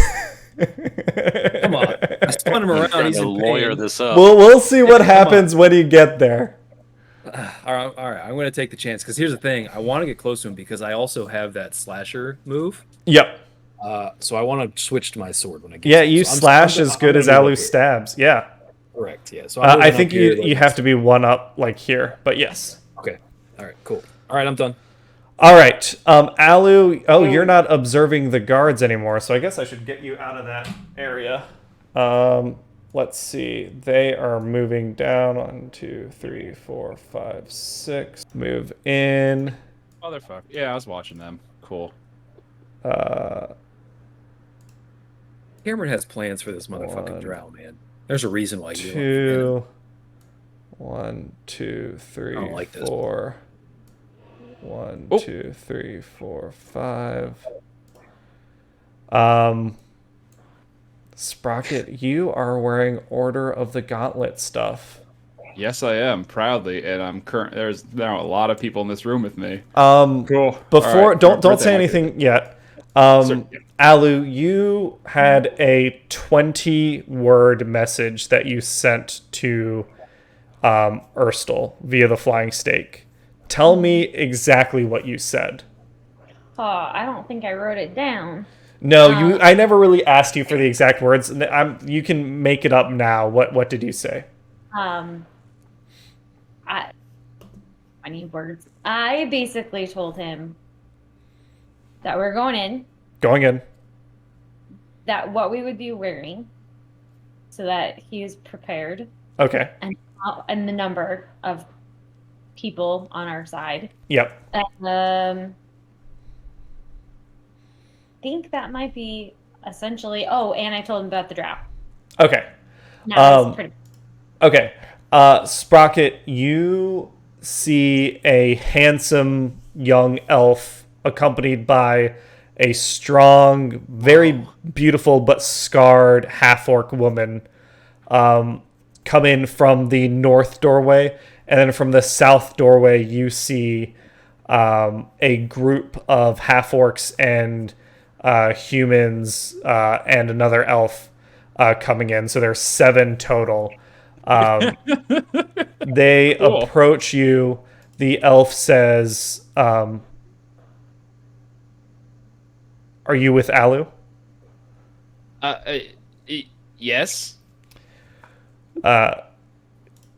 [SPEAKER 5] Come on. I spun him around.
[SPEAKER 3] Trying
[SPEAKER 5] He's
[SPEAKER 3] to
[SPEAKER 5] in
[SPEAKER 3] lawyer
[SPEAKER 5] pain.
[SPEAKER 3] this up.
[SPEAKER 1] We'll see what
[SPEAKER 5] Come
[SPEAKER 1] happens when you get there.
[SPEAKER 5] All right. I'm going to take the chance because here's the thing. I want to get close to him because I also have that slasher move.
[SPEAKER 1] Yep.
[SPEAKER 5] So I want to switch to my sword when I get.
[SPEAKER 1] Yeah,
[SPEAKER 5] to him.
[SPEAKER 1] you
[SPEAKER 5] So
[SPEAKER 1] slash
[SPEAKER 5] I'm
[SPEAKER 1] as good
[SPEAKER 5] gonna
[SPEAKER 1] as
[SPEAKER 5] move up
[SPEAKER 1] Alu
[SPEAKER 5] here.
[SPEAKER 1] stabs. Yeah.
[SPEAKER 5] Correct. Yeah. So
[SPEAKER 1] I
[SPEAKER 5] moving
[SPEAKER 1] think
[SPEAKER 5] up here,
[SPEAKER 1] you have to be one up like here, but yes.
[SPEAKER 5] Okay. All right. Cool. All right. I'm done.
[SPEAKER 1] All right, Alu. Oh, you're not observing the guards anymore, so I guess I should get you out of that area. Let's see. They are moving down. 1, 2, 3, 4, 5, 6. Move in.
[SPEAKER 2] Motherfucker. Yeah, I was watching them. Cool.
[SPEAKER 5] Cameron has plans for this motherfucking drow, man. There's a reason why you.
[SPEAKER 1] 2. 1, 2, 3,
[SPEAKER 5] don't like this.
[SPEAKER 1] 4. 1,
[SPEAKER 2] Oh.
[SPEAKER 1] 2, 3, 4, 5. Sprocket, you are wearing Order of the Gauntlet stuff.
[SPEAKER 2] Yes, I am proudly, and I'm current. There's now a lot of people in this room with me. Cool.
[SPEAKER 1] Before,
[SPEAKER 2] All right.
[SPEAKER 1] don't say anything yet.
[SPEAKER 2] Sure.
[SPEAKER 1] Alu, you had a 20-word message that you sent to Urstul via the Flying Stake. Tell me exactly what you said.
[SPEAKER 6] Oh, I don't think I wrote it down.
[SPEAKER 1] No, I never really asked you for the exact words. You can make it up now. What did you say?
[SPEAKER 6] I need words. I basically told him that we're going in,
[SPEAKER 1] Going in.
[SPEAKER 6] that what we would be wearing, so that he is prepared,
[SPEAKER 1] Okay.
[SPEAKER 6] and the number of people on our side.
[SPEAKER 1] Yep.
[SPEAKER 6] I think that might be essentially. Oh, and I told him about the drow.
[SPEAKER 1] Okay.
[SPEAKER 6] That's pretty.
[SPEAKER 1] Okay. Sprocket, you see a handsome young elf accompanied by a strong, very beautiful but scarred half-orc woman come in from the north doorway. And then from the south doorway, you see a group of half-orcs and humans and another elf coming in. So there's 7 total. They
[SPEAKER 2] Cool.
[SPEAKER 1] approach you. The elf says, "Are you with Alu?"
[SPEAKER 2] Yes.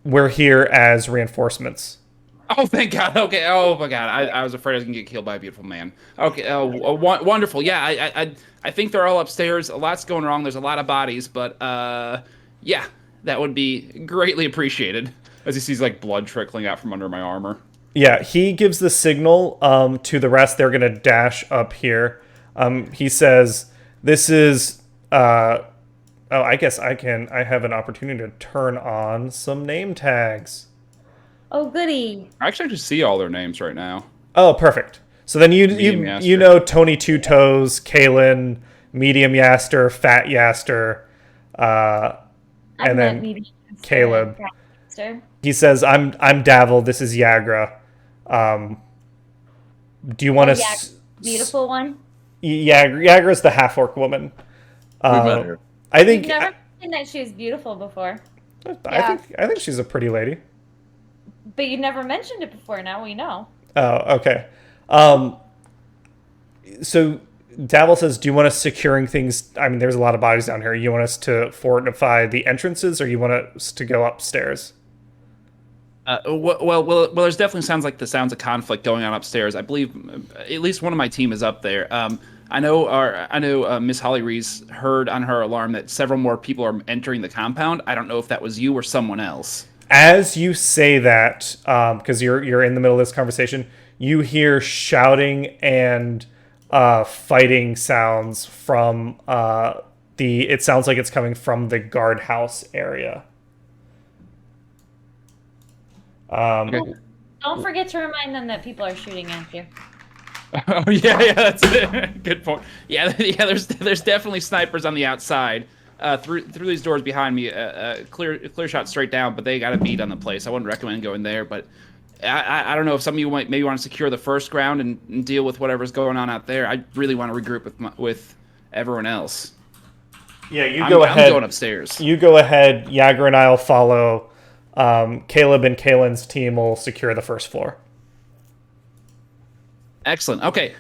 [SPEAKER 1] We're here as reinforcements.
[SPEAKER 2] Oh, thank God. Okay. Oh my God. I was afraid I was gonna get killed by a beautiful man. Okay. Wonderful. Yeah. I think they're all upstairs. A lot's going wrong. There's a lot of bodies, but yeah, that would be greatly appreciated. As he sees like blood trickling out from under my armor.
[SPEAKER 1] Yeah, he gives the signal to the rest. They're gonna dash up here. He says, "This is." Oh, I guess I have an opportunity to turn on some name tags.
[SPEAKER 6] Oh, goody.
[SPEAKER 2] I actually just see all their names right now.
[SPEAKER 1] Oh, perfect. So then you
[SPEAKER 2] Yaster.
[SPEAKER 1] know Tony Two Toes, Kalen, Medium Yaster, Fat Yaster, and then Caleb. He says, "I'm Davil. This is Yagra. Do you want to?"
[SPEAKER 6] Beautiful one.
[SPEAKER 1] Yagra's the half-orc woman.
[SPEAKER 3] We met her.
[SPEAKER 1] I think.
[SPEAKER 6] You've never seen that she was beautiful before.
[SPEAKER 1] I think she's a pretty lady.
[SPEAKER 6] But you never mentioned it before. Now we know.
[SPEAKER 1] Oh, okay. So Davil says, do you want us securing things? I mean, there's a lot of bodies down here. You want us to fortify the entrances, or you want us to go upstairs?
[SPEAKER 2] Well, there's definitely sounds like the sounds of conflict going on upstairs. I believe at least one of my team is up there. I know Miss Holly Reese heard on her alarm that several more people are entering the compound. I don't know if that was you or someone else.
[SPEAKER 1] As you say that, because you're in the middle of this conversation, you hear shouting and fighting sounds from it sounds like it's coming from the guardhouse area.
[SPEAKER 6] Don't forget to remind them that people are shooting at you.
[SPEAKER 2] Oh yeah, that's it. Good point. Yeah. There's definitely snipers on the outside. Through these doors behind me, clear shot straight down, but they got a beat on the place. I wouldn't recommend going there, but I don't know if some of you might maybe want to secure the first ground and deal with whatever's going on out there. I really want to regroup with everyone else.
[SPEAKER 1] Yeah, you go ahead.
[SPEAKER 2] I'm going upstairs.
[SPEAKER 1] You go ahead. Yager and I'll follow. Caleb and Kalen's team will secure the first floor.
[SPEAKER 2] Excellent. Okay.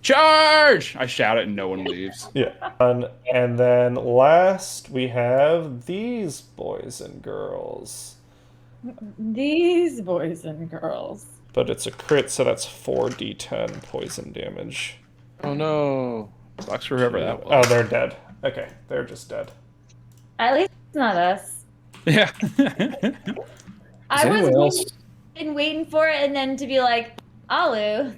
[SPEAKER 2] Charge! I shout it and no one leaves.
[SPEAKER 1] Yeah. And then last we have these boys and girls.
[SPEAKER 6] These boys and girls.
[SPEAKER 1] But it's a crit, so that's 4d10 poison damage.
[SPEAKER 3] Oh no.
[SPEAKER 2] Sucks for whoever that was.
[SPEAKER 1] Oh, they're dead. Okay, they're just dead.
[SPEAKER 6] At least it's not us.
[SPEAKER 2] Yeah.
[SPEAKER 6] I was been waiting for it and then to be like, Alu.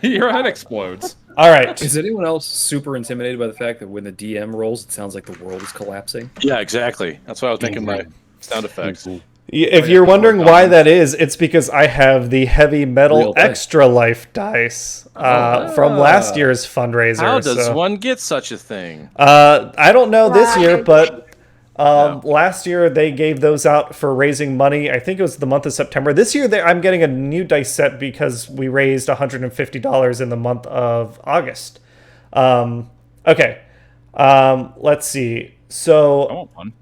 [SPEAKER 2] Your head explodes.
[SPEAKER 1] All right.
[SPEAKER 5] Is anyone else super intimidated by the fact that when the DM rolls, it sounds like the world is collapsing?
[SPEAKER 3] Yeah, exactly. That's why I was making my sound effects.
[SPEAKER 1] If you're wondering why that is, it's because I have the heavy metal
[SPEAKER 5] Real
[SPEAKER 1] extra life dice from last year's fundraiser.
[SPEAKER 3] How does one get such a thing?
[SPEAKER 1] I don't know this year, but last year they gave those out for raising money. I think it was the month of September. This year I'm getting a new dice set because we raised $150 in the month of August. Okay. Let's see. So
[SPEAKER 2] I want one.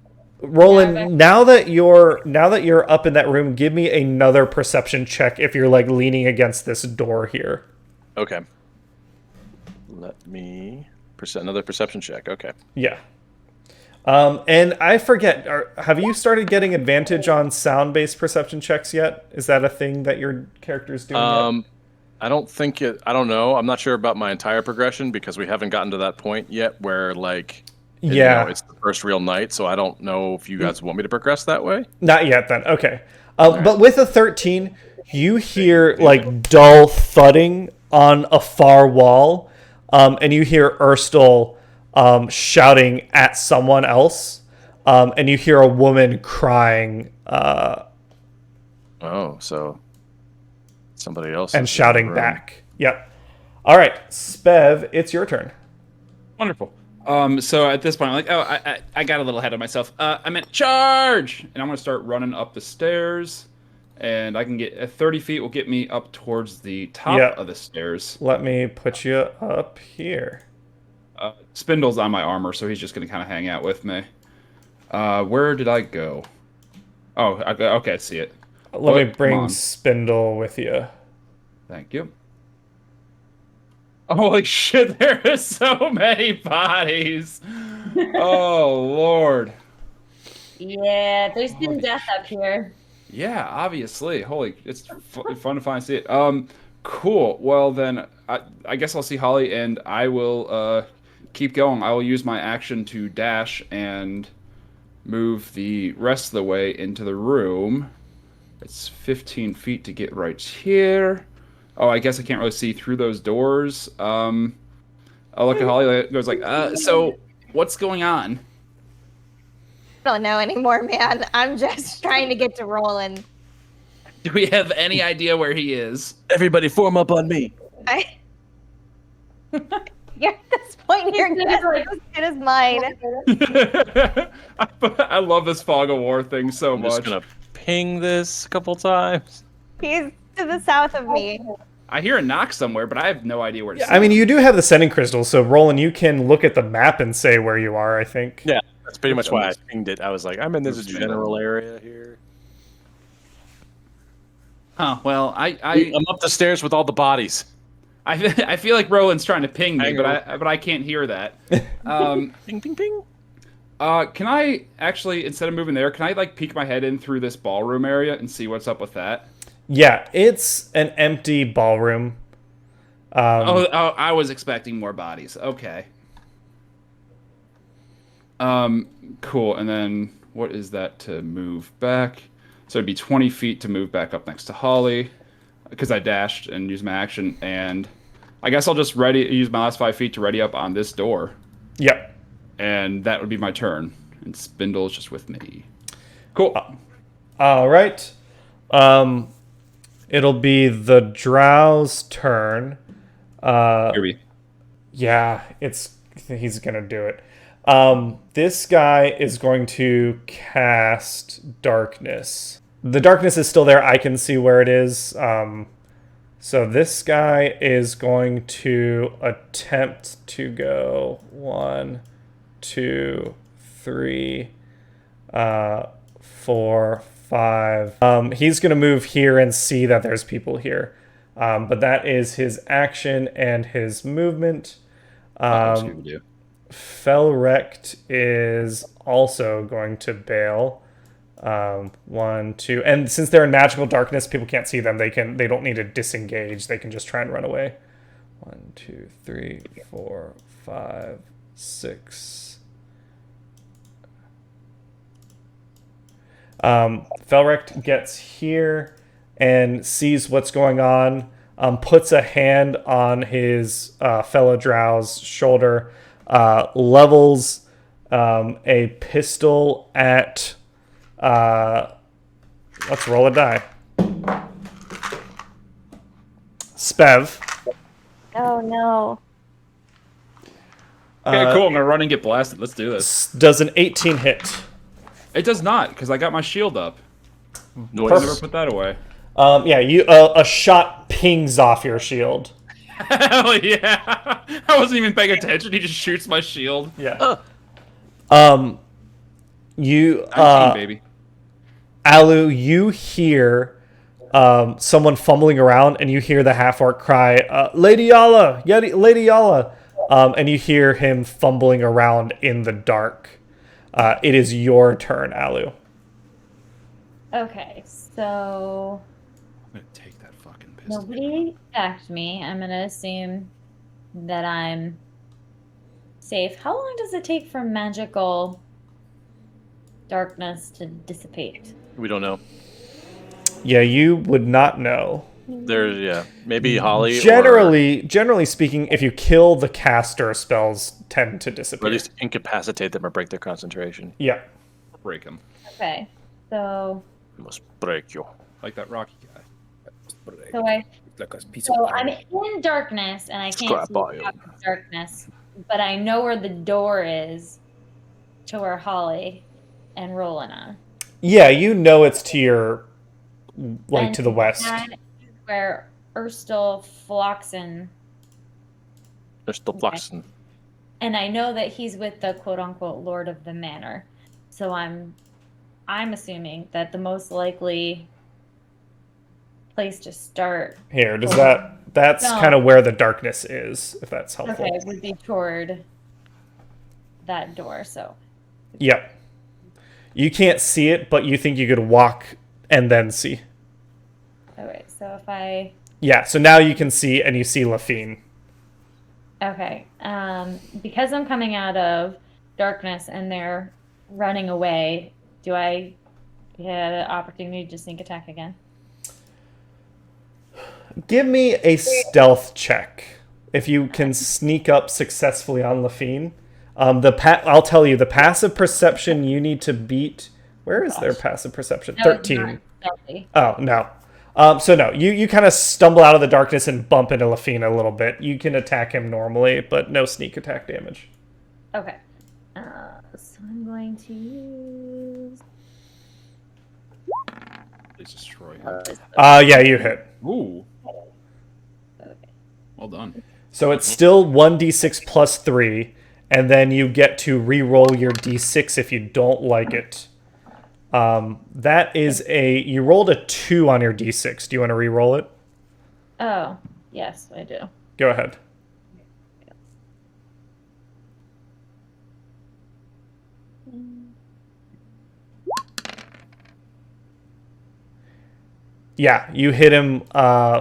[SPEAKER 1] Roland, now that you're up in that room, give me another perception check if you're like leaning against this door here.
[SPEAKER 3] Okay. Let me another perception check. Okay.
[SPEAKER 1] Yeah. And I forget, have you started getting advantage on sound-based perception checks yet? Is that a thing that your character's doing yet?
[SPEAKER 3] I don't think it. I don't know. I'm not sure about my entire progression because we haven't gotten to that point yet where like.
[SPEAKER 1] Yeah.
[SPEAKER 3] It's the first real night, so I don't know if you guys want me to progress that way.
[SPEAKER 1] Not yet, then. Okay. But with a 13, you hear like dull thudding on a far wall, and you hear Urstul shouting at someone else, and you hear a woman crying.
[SPEAKER 3] So somebody else
[SPEAKER 1] and shouting back. Yep. All right, Spev, it's your turn.
[SPEAKER 2] Wonderful. So at this point, I'm like, I got a little ahead of myself. I meant charge, and I'm gonna start running up the stairs, and I can get 30 feet will get me up towards the top of the stairs.
[SPEAKER 1] Let me put you up here.
[SPEAKER 2] Spindle's on my armor, so he's just gonna kind of hang out with me. Where did I go? Oh, okay, I see it.
[SPEAKER 1] Let me bring Spindle with you.
[SPEAKER 2] Thank you. Holy shit, there is so many bodies. Oh, Lord.
[SPEAKER 6] Yeah, there's been death up here.
[SPEAKER 2] Yeah, obviously. It's fun to finally see it. Cool. Well, then, I guess I'll see Holly, and I will keep going. I will use my action to dash and move the rest of the way into the room. It's 15 feet to get right here. Oh, I guess I can't really see through those doors. I'll look at Holly. Goes like, so what's going on?
[SPEAKER 4] I don't know anymore, man. I'm just trying to get to Rolan.
[SPEAKER 2] Do we have any idea where he is?
[SPEAKER 3] Everybody form up on me.
[SPEAKER 4] Yeah, at this point, your guess is as good as mine.
[SPEAKER 2] I love this fog of war thing so
[SPEAKER 3] I'm
[SPEAKER 2] much.
[SPEAKER 3] just gonna ping this a couple times.
[SPEAKER 4] He's to the south of me.
[SPEAKER 2] I hear a knock somewhere, but I have no idea where to see
[SPEAKER 1] I mean,
[SPEAKER 2] him.
[SPEAKER 1] you do have the sending crystal, so Roland, you can look at the map and say where you are, I think.
[SPEAKER 3] Yeah, that's pretty much why I pinged it. I was like, I'm in this general area here.
[SPEAKER 2] Huh. Well,
[SPEAKER 3] I'm up the stairs with all the bodies.
[SPEAKER 2] I feel like Roland's trying to ping me,
[SPEAKER 3] Hang
[SPEAKER 2] but I can't hear that.
[SPEAKER 3] Ping, ping, ping.
[SPEAKER 2] Can I actually, instead of moving there, can I like peek my head in through this ballroom area and see what's up with that?
[SPEAKER 1] Yeah, it's an empty ballroom.
[SPEAKER 2] I was expecting more bodies. Okay. Cool. And then what is that to move back? So it'd be 20 feet to move back up next to Holly, because I dashed and used my action, and I guess I'll just use my last 5 feet to ready up on this door.
[SPEAKER 1] Yep.
[SPEAKER 2] And that would be my turn. And Spindle's just with me. Cool.
[SPEAKER 1] All right. It'll be the Drow's turn.
[SPEAKER 2] Kirby.
[SPEAKER 1] Yeah, he's gonna do it. This guy is going to cast Darkness. The darkness is still there. I can see where it is. So this guy is going to attempt to go 1, 2, 3, 4, 5. He's going to move here and see that there's people here. But that is his action and his movement. Felrect is also going to bail. 1, 2, and since they're in magical darkness, people can't see them. They don't need to disengage. They can just try and run away. 1, 2, 3, 4, 5, 6. Felrect gets here and sees what's going on. Puts a hand on his fellow Drow's shoulder. Levels a pistol at. Let's roll a die. Spev.
[SPEAKER 4] Oh no.
[SPEAKER 2] Okay, cool. I'm gonna run and get blasted. Let's do this.
[SPEAKER 1] Does an 18 hit?
[SPEAKER 2] It does not, because I got my shield up.
[SPEAKER 3] Noise.
[SPEAKER 2] I never put that away.
[SPEAKER 1] Yeah, you a shot pings off your shield.
[SPEAKER 2] Hell yeah! I wasn't even paying attention. He just shoots my shield.
[SPEAKER 1] Yeah. You
[SPEAKER 2] 19, baby.
[SPEAKER 1] Alu, you hear someone fumbling around, and you hear the half-orc cry, Lady Yalah! Lady Yalah! And you hear him fumbling around in the dark. It is your turn, Alu.
[SPEAKER 6] Okay, so
[SPEAKER 2] I'm gonna take that fucking pistol.
[SPEAKER 6] nobody attacked me. I'm gonna assume that I'm safe. How long does it take for magical darkness to dissipate?
[SPEAKER 3] We don't know.
[SPEAKER 1] Yeah, you would not know.
[SPEAKER 3] Maybe Holly.
[SPEAKER 1] Generally speaking, if you kill the caster, spells tend to
[SPEAKER 3] Or
[SPEAKER 1] disappear.
[SPEAKER 3] at least incapacitate them or break their concentration.
[SPEAKER 1] Yeah.
[SPEAKER 2] Break him.
[SPEAKER 6] Okay, so
[SPEAKER 3] We must break you.
[SPEAKER 2] Like that Rocky guy.
[SPEAKER 5] Like a piece of
[SPEAKER 6] I'm
[SPEAKER 5] iron.
[SPEAKER 6] in darkness and I can't
[SPEAKER 3] Scrap
[SPEAKER 6] see out
[SPEAKER 3] iron.
[SPEAKER 6] of darkness, but I know where the door is to where Holly and Rolan are.
[SPEAKER 1] Yeah, you know it's to your,
[SPEAKER 6] And
[SPEAKER 1] to the west.
[SPEAKER 6] that is where Urstul Floxin,
[SPEAKER 3] There's the Floxin.
[SPEAKER 6] and I know that he's with the quote-unquote Lord of the Manor. So I'm assuming that the most likely place to start,
[SPEAKER 1] Here, that's
[SPEAKER 6] No.
[SPEAKER 1] kind of where the darkness is, if that's helpful.
[SPEAKER 6] okay, would be toward that door. So
[SPEAKER 1] Yep. You can't see it, but you think you could walk and then see.
[SPEAKER 6] okay, so if I
[SPEAKER 1] Yeah, so now you can see, and you see Lafine.
[SPEAKER 6] okay, because I'm coming out of darkness and they're running away, do I get an opportunity to sneak attack again?
[SPEAKER 1] Give me a stealth check. If you can sneak up successfully on Lafine. I'll tell you, the passive perception you need to beat... Where is their passive perception?
[SPEAKER 6] That was
[SPEAKER 1] 13.
[SPEAKER 6] not stealthy.
[SPEAKER 1] Oh, no. So no, you kind of stumble out of the darkness and bump into Lafine a little bit. You can attack him normally, but no sneak attack damage.
[SPEAKER 6] Okay. So I'm going to use.
[SPEAKER 2] Please destroy him.
[SPEAKER 1] Yeah, you hit.
[SPEAKER 2] Ooh.
[SPEAKER 6] Okay.
[SPEAKER 2] Well done.
[SPEAKER 1] So it's still 1d6 plus 3, and then you get to re-roll your d6 if you don't like it. That is you rolled a 2 on your d6. Do you want to re-roll it?
[SPEAKER 6] Oh, yes, I do.
[SPEAKER 1] Go ahead. Yeah, you hit him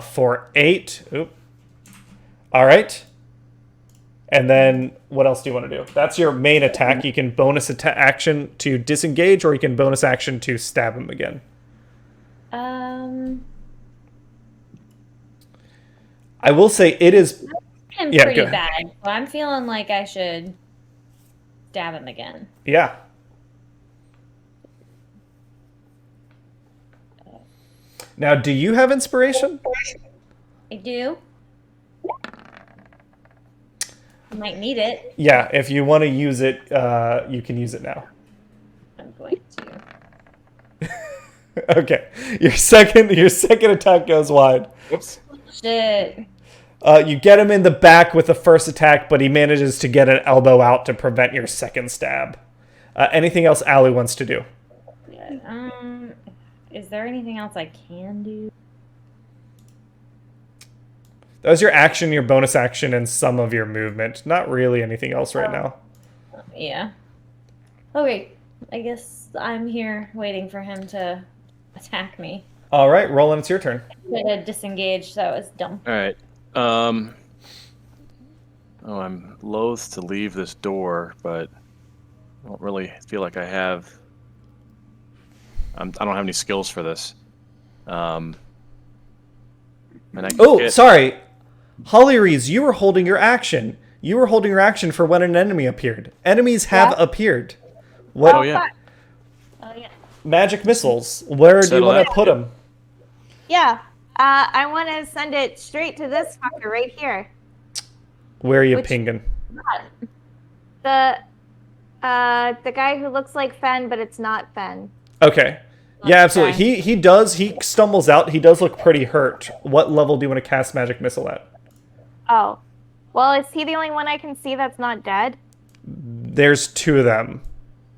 [SPEAKER 1] for 8. Oop. All right. And then what else do you want to do? That's your main attack. You can bonus action to disengage, or you can bonus action to stab him again. I will say it is.
[SPEAKER 6] I'm
[SPEAKER 1] Yeah,
[SPEAKER 6] pretty
[SPEAKER 1] go ahead.
[SPEAKER 6] bad, so I'm feeling like I should stab him again.
[SPEAKER 1] Yeah. Now, do you have inspiration?
[SPEAKER 6] I do. I might need it.
[SPEAKER 1] Yeah, if you want to use it, you can use it now.
[SPEAKER 6] I'm going to.
[SPEAKER 1] Okay, your second attack goes wide.
[SPEAKER 2] Whoops.
[SPEAKER 6] Shit.
[SPEAKER 1] You get him in the back with the first attack, but he manages to get an elbow out to prevent your second stab. Anything else Allie wants to do?
[SPEAKER 6] Yeah, is there anything else I can do?
[SPEAKER 1] That was your action, your bonus action, and some of your movement. Not really anything else right now.
[SPEAKER 6] Yeah. Okay, I guess I'm here waiting for him to attack me.
[SPEAKER 1] All right, Roland, it's your turn.
[SPEAKER 6] I had to disengage, so that was dumb.
[SPEAKER 3] All right. I'm loath to leave this door, but I don't really feel like I have. I don't have any skills for this. And I can
[SPEAKER 1] Sorry. Holly Rees, you were holding your action. You were holding your action for when an enemy appeared. Enemies have appeared. What?
[SPEAKER 3] Oh yeah.
[SPEAKER 6] Oh, yeah.
[SPEAKER 1] Magic missiles. Where do you
[SPEAKER 3] Settle
[SPEAKER 1] want
[SPEAKER 3] that.
[SPEAKER 1] to put them?
[SPEAKER 4] Yeah. I want to send it straight to this fucker right here.
[SPEAKER 1] Where are you
[SPEAKER 6] Which-
[SPEAKER 1] pinging?
[SPEAKER 4] The guy who looks like Fen, but it's not Fen.
[SPEAKER 1] Okay. Yeah, absolutely.
[SPEAKER 4] Okay.
[SPEAKER 1] He stumbles out. He does look pretty hurt. What level do you want to cast Magic Missile at?
[SPEAKER 4] Oh. Well, is he the only one I can see that's not dead?
[SPEAKER 1] There's 2 of them.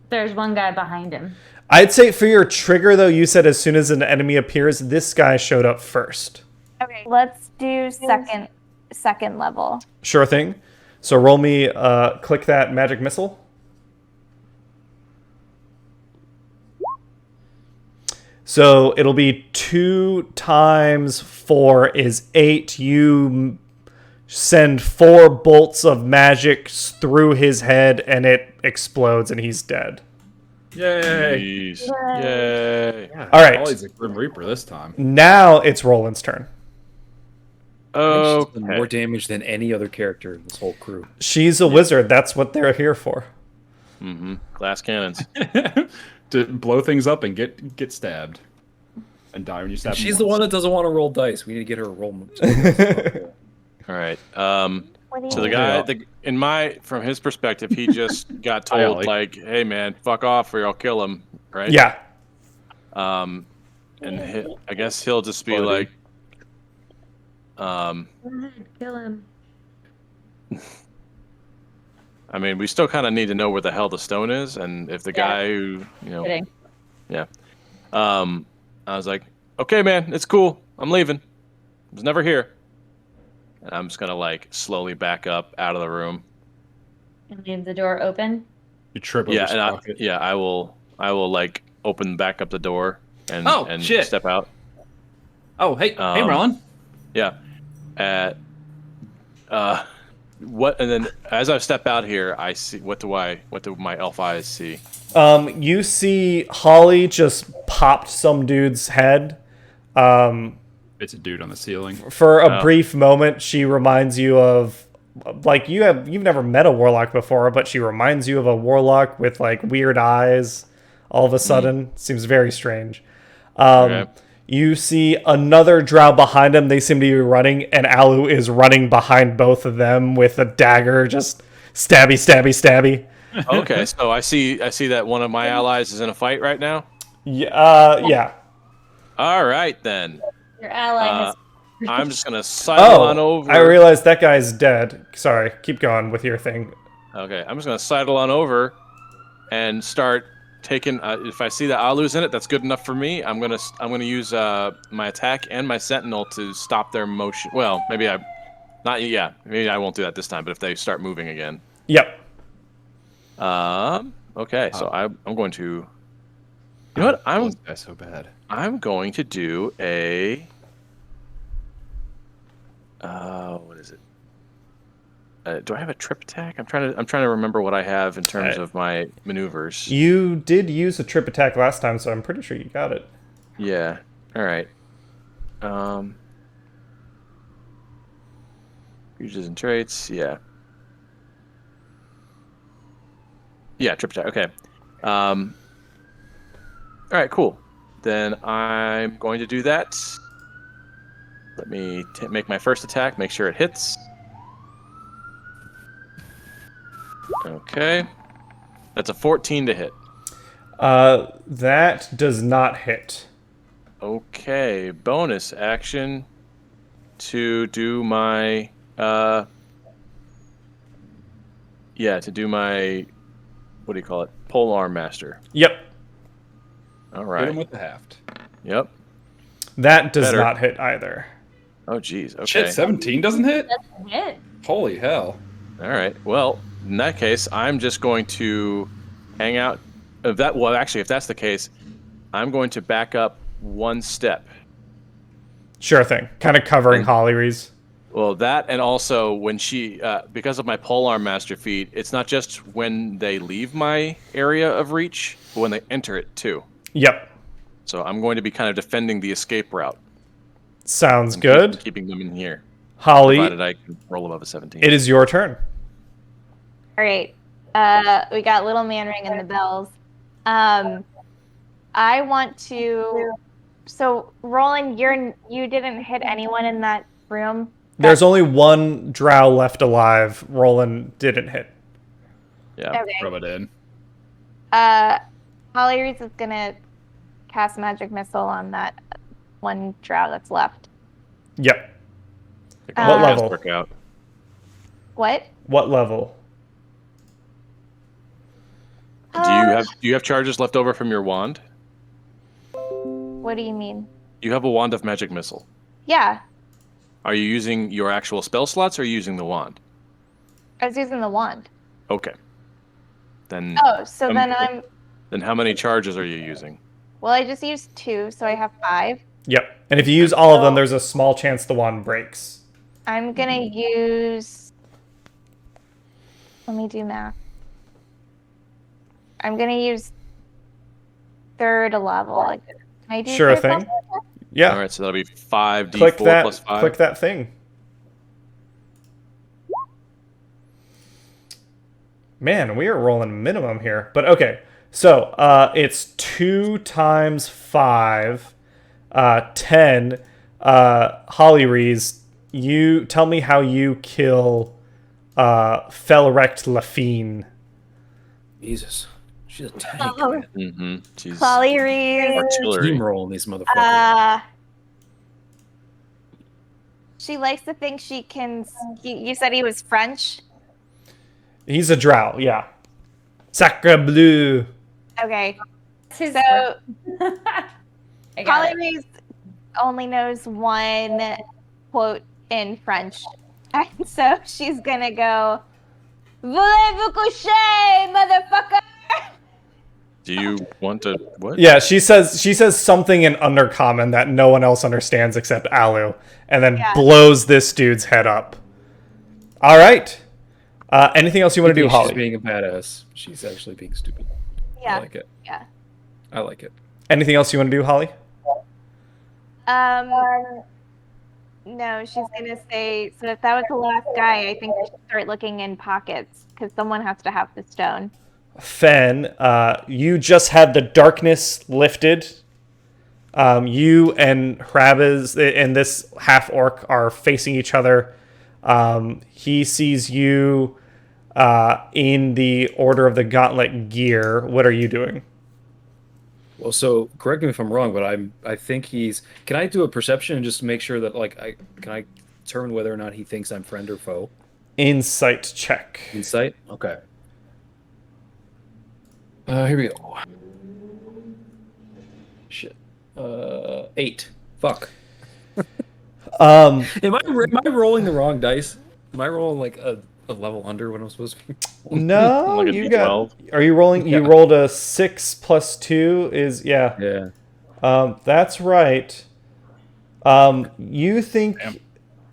[SPEAKER 6] There's one guy behind him.
[SPEAKER 1] I'd say for your trigger, though, you said as soon as an enemy appears, this guy showed up first.
[SPEAKER 4] Okay. Let's do second level.
[SPEAKER 1] Sure thing. So roll me, click that Magic Missile. So it'll be 2 times 4 is 8. You send 4 bolts of magic through his head, and it explodes, and he's dead.
[SPEAKER 2] Yay.
[SPEAKER 3] Jeez. Yay.
[SPEAKER 1] All right.
[SPEAKER 2] Holly's a Grim Reaper this time.
[SPEAKER 1] Now it's Roland's turn.
[SPEAKER 3] Oh,
[SPEAKER 5] She's done more damage than any other character in this whole crew.
[SPEAKER 1] She's a wizard. That's what they're here for.
[SPEAKER 3] Mm-hmm. Glass cannons.
[SPEAKER 2] To blow things up and get stabbed. And die when you stab
[SPEAKER 5] She's
[SPEAKER 2] them
[SPEAKER 5] the one
[SPEAKER 2] once.
[SPEAKER 5] that doesn't want to roll dice. We need to get her to roll.
[SPEAKER 3] All right.
[SPEAKER 4] What do you
[SPEAKER 3] So the guy, from his perspective, he just got told
[SPEAKER 2] Ollie.
[SPEAKER 3] like, "Hey man, fuck off, or I'll kill him." Right?
[SPEAKER 1] Yeah.
[SPEAKER 3] And I guess he'll just be
[SPEAKER 2] Buddy.
[SPEAKER 3] like,
[SPEAKER 6] Kill him.
[SPEAKER 3] I mean, we still kind of need to know where the hell the stone is, and if the guy who,
[SPEAKER 6] Kidding.
[SPEAKER 3] I was like, okay, man, it's cool. I'm leaving. I was never here. And I'm just gonna like slowly back up out of the room.
[SPEAKER 6] And leave the door open.
[SPEAKER 2] You trip over
[SPEAKER 3] Yeah, and
[SPEAKER 2] Sprocket.
[SPEAKER 3] I will like open back up the door and
[SPEAKER 2] shit.
[SPEAKER 3] step out.
[SPEAKER 2] Oh, hey, Rolan.
[SPEAKER 3] Yeah. What? And then as I step out here, I see what do my elf eyes see?
[SPEAKER 1] You see Holly just popped some dude's head.
[SPEAKER 2] It's a dude on the ceiling.
[SPEAKER 1] For a
[SPEAKER 3] Oh.
[SPEAKER 1] brief moment, she reminds you of, like, you've never met a warlock before, but she reminds you of a warlock with like weird eyes. All of a sudden, seems very strange.
[SPEAKER 3] Okay.
[SPEAKER 1] You see another drow behind him. They seem to be running, and Alu is running behind both of them with a dagger, just stabby, stabby, stabby.
[SPEAKER 3] Okay, so I see that one of my allies is in a fight right now.
[SPEAKER 1] Yeah.
[SPEAKER 3] All right then.
[SPEAKER 6] Your ally has.
[SPEAKER 3] I'm just gonna sidle on over.
[SPEAKER 1] I realized that guy's dead. Sorry, keep going with your thing.
[SPEAKER 3] Okay, I'm just gonna sidle on over and start taking. If I see that Alu's in it, that's good enough for me. I'm gonna use my attack and my sentinel to stop their motion. Well, maybe I, not yeah. Maybe I won't do that this time. But if they start moving again.
[SPEAKER 1] Yep.
[SPEAKER 3] Okay, so I'm going to. You know what?
[SPEAKER 7] That's so bad.
[SPEAKER 3] I'm going to do a. What is it? Do I have a trip attack? I'm trying to remember what I have in terms of my maneuvers.
[SPEAKER 1] You did use a trip attack last time, so I'm pretty sure you got it.
[SPEAKER 3] Yeah. All right. Uses and traits. Yeah. Yeah, trip attack. Okay. All right. Cool. Then I'm going to do that. Let me make my first attack. Make sure it hits. Okay. That's a 14 to hit.
[SPEAKER 1] That does not hit.
[SPEAKER 3] Okay. Bonus action to do my to do my what do you call it? Polearm Master.
[SPEAKER 1] Yep.
[SPEAKER 3] All
[SPEAKER 2] Hit
[SPEAKER 3] right.
[SPEAKER 2] him with the haft.
[SPEAKER 3] Yep.
[SPEAKER 1] That does
[SPEAKER 3] Better.
[SPEAKER 1] not hit either.
[SPEAKER 3] Oh geez. Okay.
[SPEAKER 2] Shit, 17 doesn't hit?
[SPEAKER 6] That's a hit.
[SPEAKER 2] Holy hell.
[SPEAKER 3] All right. Well, in that case, I'm just going to hang out. If that's the case, I'm going to back up one step.
[SPEAKER 1] Sure thing. Kind of covering Hollyrees.
[SPEAKER 3] Well, that and also when she, because of my polearm master feat, it's not just when they leave my area of reach, but when they enter it too.
[SPEAKER 1] Yep.
[SPEAKER 3] So I'm going to be kind of defending the escape route.
[SPEAKER 1] Sounds
[SPEAKER 3] and
[SPEAKER 1] good.
[SPEAKER 3] Keeping them in here.
[SPEAKER 1] Holly,
[SPEAKER 3] Provided I can roll above a 17.
[SPEAKER 1] it is your turn.
[SPEAKER 4] All right. We got Little Man ringing the bells. I want to. So, Roland, you didn't hit anyone in that room.
[SPEAKER 1] There's only one drow left alive. Roland didn't hit.
[SPEAKER 3] Yeah.
[SPEAKER 4] Okay.
[SPEAKER 2] Rub it in.
[SPEAKER 4] Holly Reese is gonna cast magic missile on that one drow that's left.
[SPEAKER 1] Yep.
[SPEAKER 4] What
[SPEAKER 1] level?
[SPEAKER 3] Work out.
[SPEAKER 4] What?
[SPEAKER 1] What level?
[SPEAKER 3] Do you have charges left over from your wand?
[SPEAKER 4] What do you mean?
[SPEAKER 3] You have a wand of magic missile.
[SPEAKER 4] Yeah,
[SPEAKER 3] Are you using your actual spell slots or are you using the wand?
[SPEAKER 4] I was using the wand.
[SPEAKER 3] Okay. Then
[SPEAKER 4] Oh, so then
[SPEAKER 3] how many charges are you using?
[SPEAKER 4] Well, I just used 2, so I have 5.
[SPEAKER 1] Yep. And if you use all of them, there's a small chance the wand breaks.
[SPEAKER 4] I'm gonna use. Let me do math. I'm gonna use 3rd level. Can I do
[SPEAKER 1] Sure
[SPEAKER 4] 3rd
[SPEAKER 1] thing.
[SPEAKER 4] level?
[SPEAKER 1] Yeah.
[SPEAKER 3] All right, so that'll be 5d4
[SPEAKER 1] Click that.
[SPEAKER 3] plus 5.
[SPEAKER 1] Click that thing. Man, we are rolling minimum here. But okay. So it's 2 times 5, 10. Hollyrees, you tell me how you kill Felrect Lafine.
[SPEAKER 5] Jesus. She's a tank.
[SPEAKER 4] Oh.
[SPEAKER 5] Man.
[SPEAKER 3] Mm-hmm. She's
[SPEAKER 4] Holly Reese.
[SPEAKER 3] artillery.
[SPEAKER 5] Steamrolling these motherfuckers.
[SPEAKER 4] She likes to think she can. You said he was French.
[SPEAKER 1] He's a drow, yeah. Sacre bleu.
[SPEAKER 4] Okay,
[SPEAKER 6] It's his
[SPEAKER 4] so
[SPEAKER 6] I got
[SPEAKER 4] Holly
[SPEAKER 6] it.
[SPEAKER 4] Reese only knows one quote in French, and so she's gonna go, "Voulez-vous coucher, motherfucker?"
[SPEAKER 3] Do you want to what?
[SPEAKER 1] Yeah, she says something in Undercommon that no one else understands except Alu, and then
[SPEAKER 4] Yeah.
[SPEAKER 1] blows this dude's head up. All right. Anything else you want to do,
[SPEAKER 5] She's
[SPEAKER 1] Holly?
[SPEAKER 5] being a badass. She's actually being stupid. I
[SPEAKER 4] Yeah,
[SPEAKER 5] like it.
[SPEAKER 4] yeah.
[SPEAKER 5] I like it.
[SPEAKER 1] Anything else you want to do, Holly?
[SPEAKER 4] No, she's gonna say. So if that was the last guy, I think we should start looking in pockets because someone has to have the stone.
[SPEAKER 1] Fen, you just had the darkness lifted. You and Hrabez and this half orc are facing each other. He sees you in the Order of the Gauntlet gear. What are you doing?
[SPEAKER 5] Well, so correct me if I'm wrong, but I think he's. Can I do a perception and just make sure that can I determine whether or not he thinks I'm friend or foe?
[SPEAKER 1] Insight check.
[SPEAKER 5] Insight. Okay. Here we go. Shit. 8. Fuck. Am I rolling the wrong dice? Am I rolling like a level under what I'm supposed to be?
[SPEAKER 1] No,
[SPEAKER 3] Like a
[SPEAKER 1] you
[SPEAKER 3] D12?
[SPEAKER 1] got. Are you rolling? You
[SPEAKER 5] Yeah.
[SPEAKER 1] rolled a 6 plus 2 is yeah.
[SPEAKER 5] Yeah.
[SPEAKER 1] That's right. You think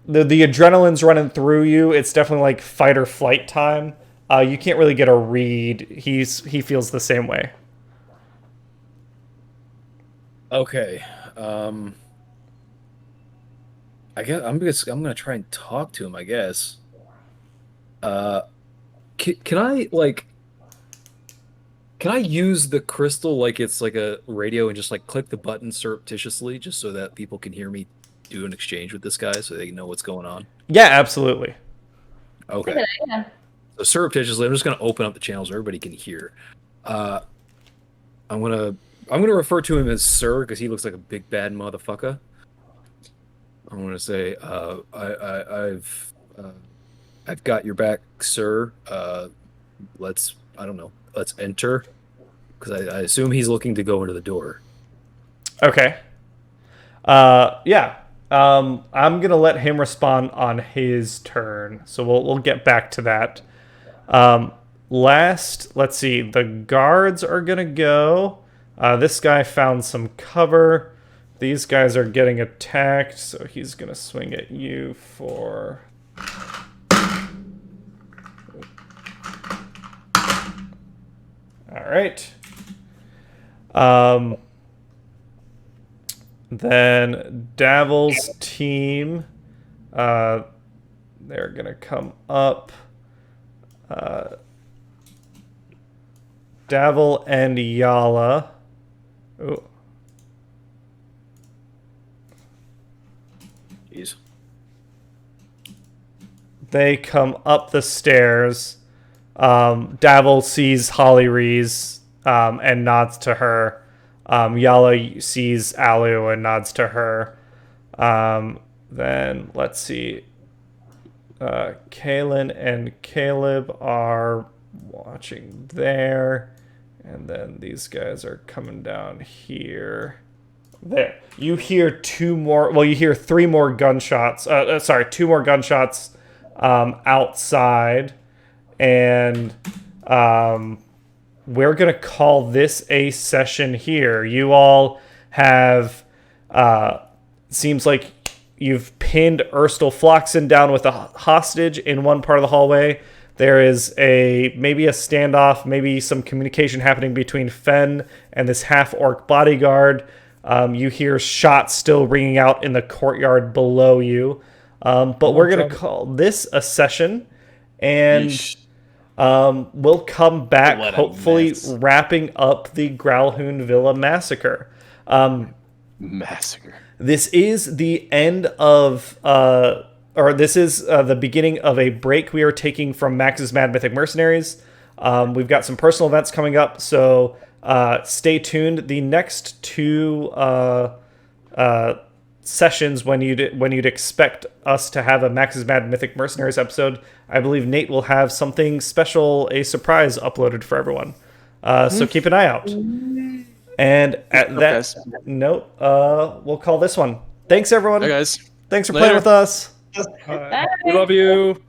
[SPEAKER 1] the adrenaline's running through you. It's definitely like fight or flight time. You can't really get a read. He feels the same way.
[SPEAKER 5] Okay. I guess I'm gonna try and talk to him. I guess. Can I like? Can I use the crystal like it's like a radio and just like click the button surreptitiously just so that people can hear me do an exchange with this guy so they know what's going on?
[SPEAKER 1] Yeah, absolutely.
[SPEAKER 5] Okay.
[SPEAKER 6] Yeah.
[SPEAKER 5] So surreptitiously, I'm just gonna open up the channel so everybody can hear. I'm gonna refer to him as Sir because he looks like a big bad motherfucker. I'm gonna say, I've got your back, sir. Let's enter because I assume he's looking to go into the door.
[SPEAKER 1] Okay. Yeah. I'm gonna let him respond on his turn, so we'll get back to that. Let's see. The guards are gonna go. This guy found some cover. These guys are getting attacked, so he's gonna swing at you for. All right. Then Davil's team, they're gonna come up. Davil and Yalah. Ooh.
[SPEAKER 5] Jeez.
[SPEAKER 1] They come up the stairs. Davil sees Holly Rees and nods to her. Yalah sees Alu and nods to her. Then let's see. Kaelin and Caleb are watching there. And then these guys are coming down here. There. You hear two more. Well, you hear three more gunshots. Two more gunshots outside. And we're going to call this a session here. You all have, seems like you've pinned Urstul Floxin down with a hostage in one part of the hallway. There is maybe a standoff, maybe some communication happening between Fen and this half-orc bodyguard. You hear shots still ringing out in the courtyard below you. But we're going to call this a session. And we'll come back, hopefully wrapping up the Gralhund Villa massacre.
[SPEAKER 3] Massacre.
[SPEAKER 1] This is the end of, this is the beginning of a break we are taking from Max's Mad Mythic Mercenaries. We've got some personal events coming up, so stay tuned. The next two sessions when you'd expect us to have a Max's Mad Mythic Mercenaries episode, I believe Nate will have something special, a surprise uploaded for everyone. So keep an eye out. And at that note, we'll call this one. Thanks, everyone.
[SPEAKER 3] Hey, guys.
[SPEAKER 1] Thanks for
[SPEAKER 3] Later.
[SPEAKER 1] playing with us.
[SPEAKER 6] Bye.
[SPEAKER 2] We love you.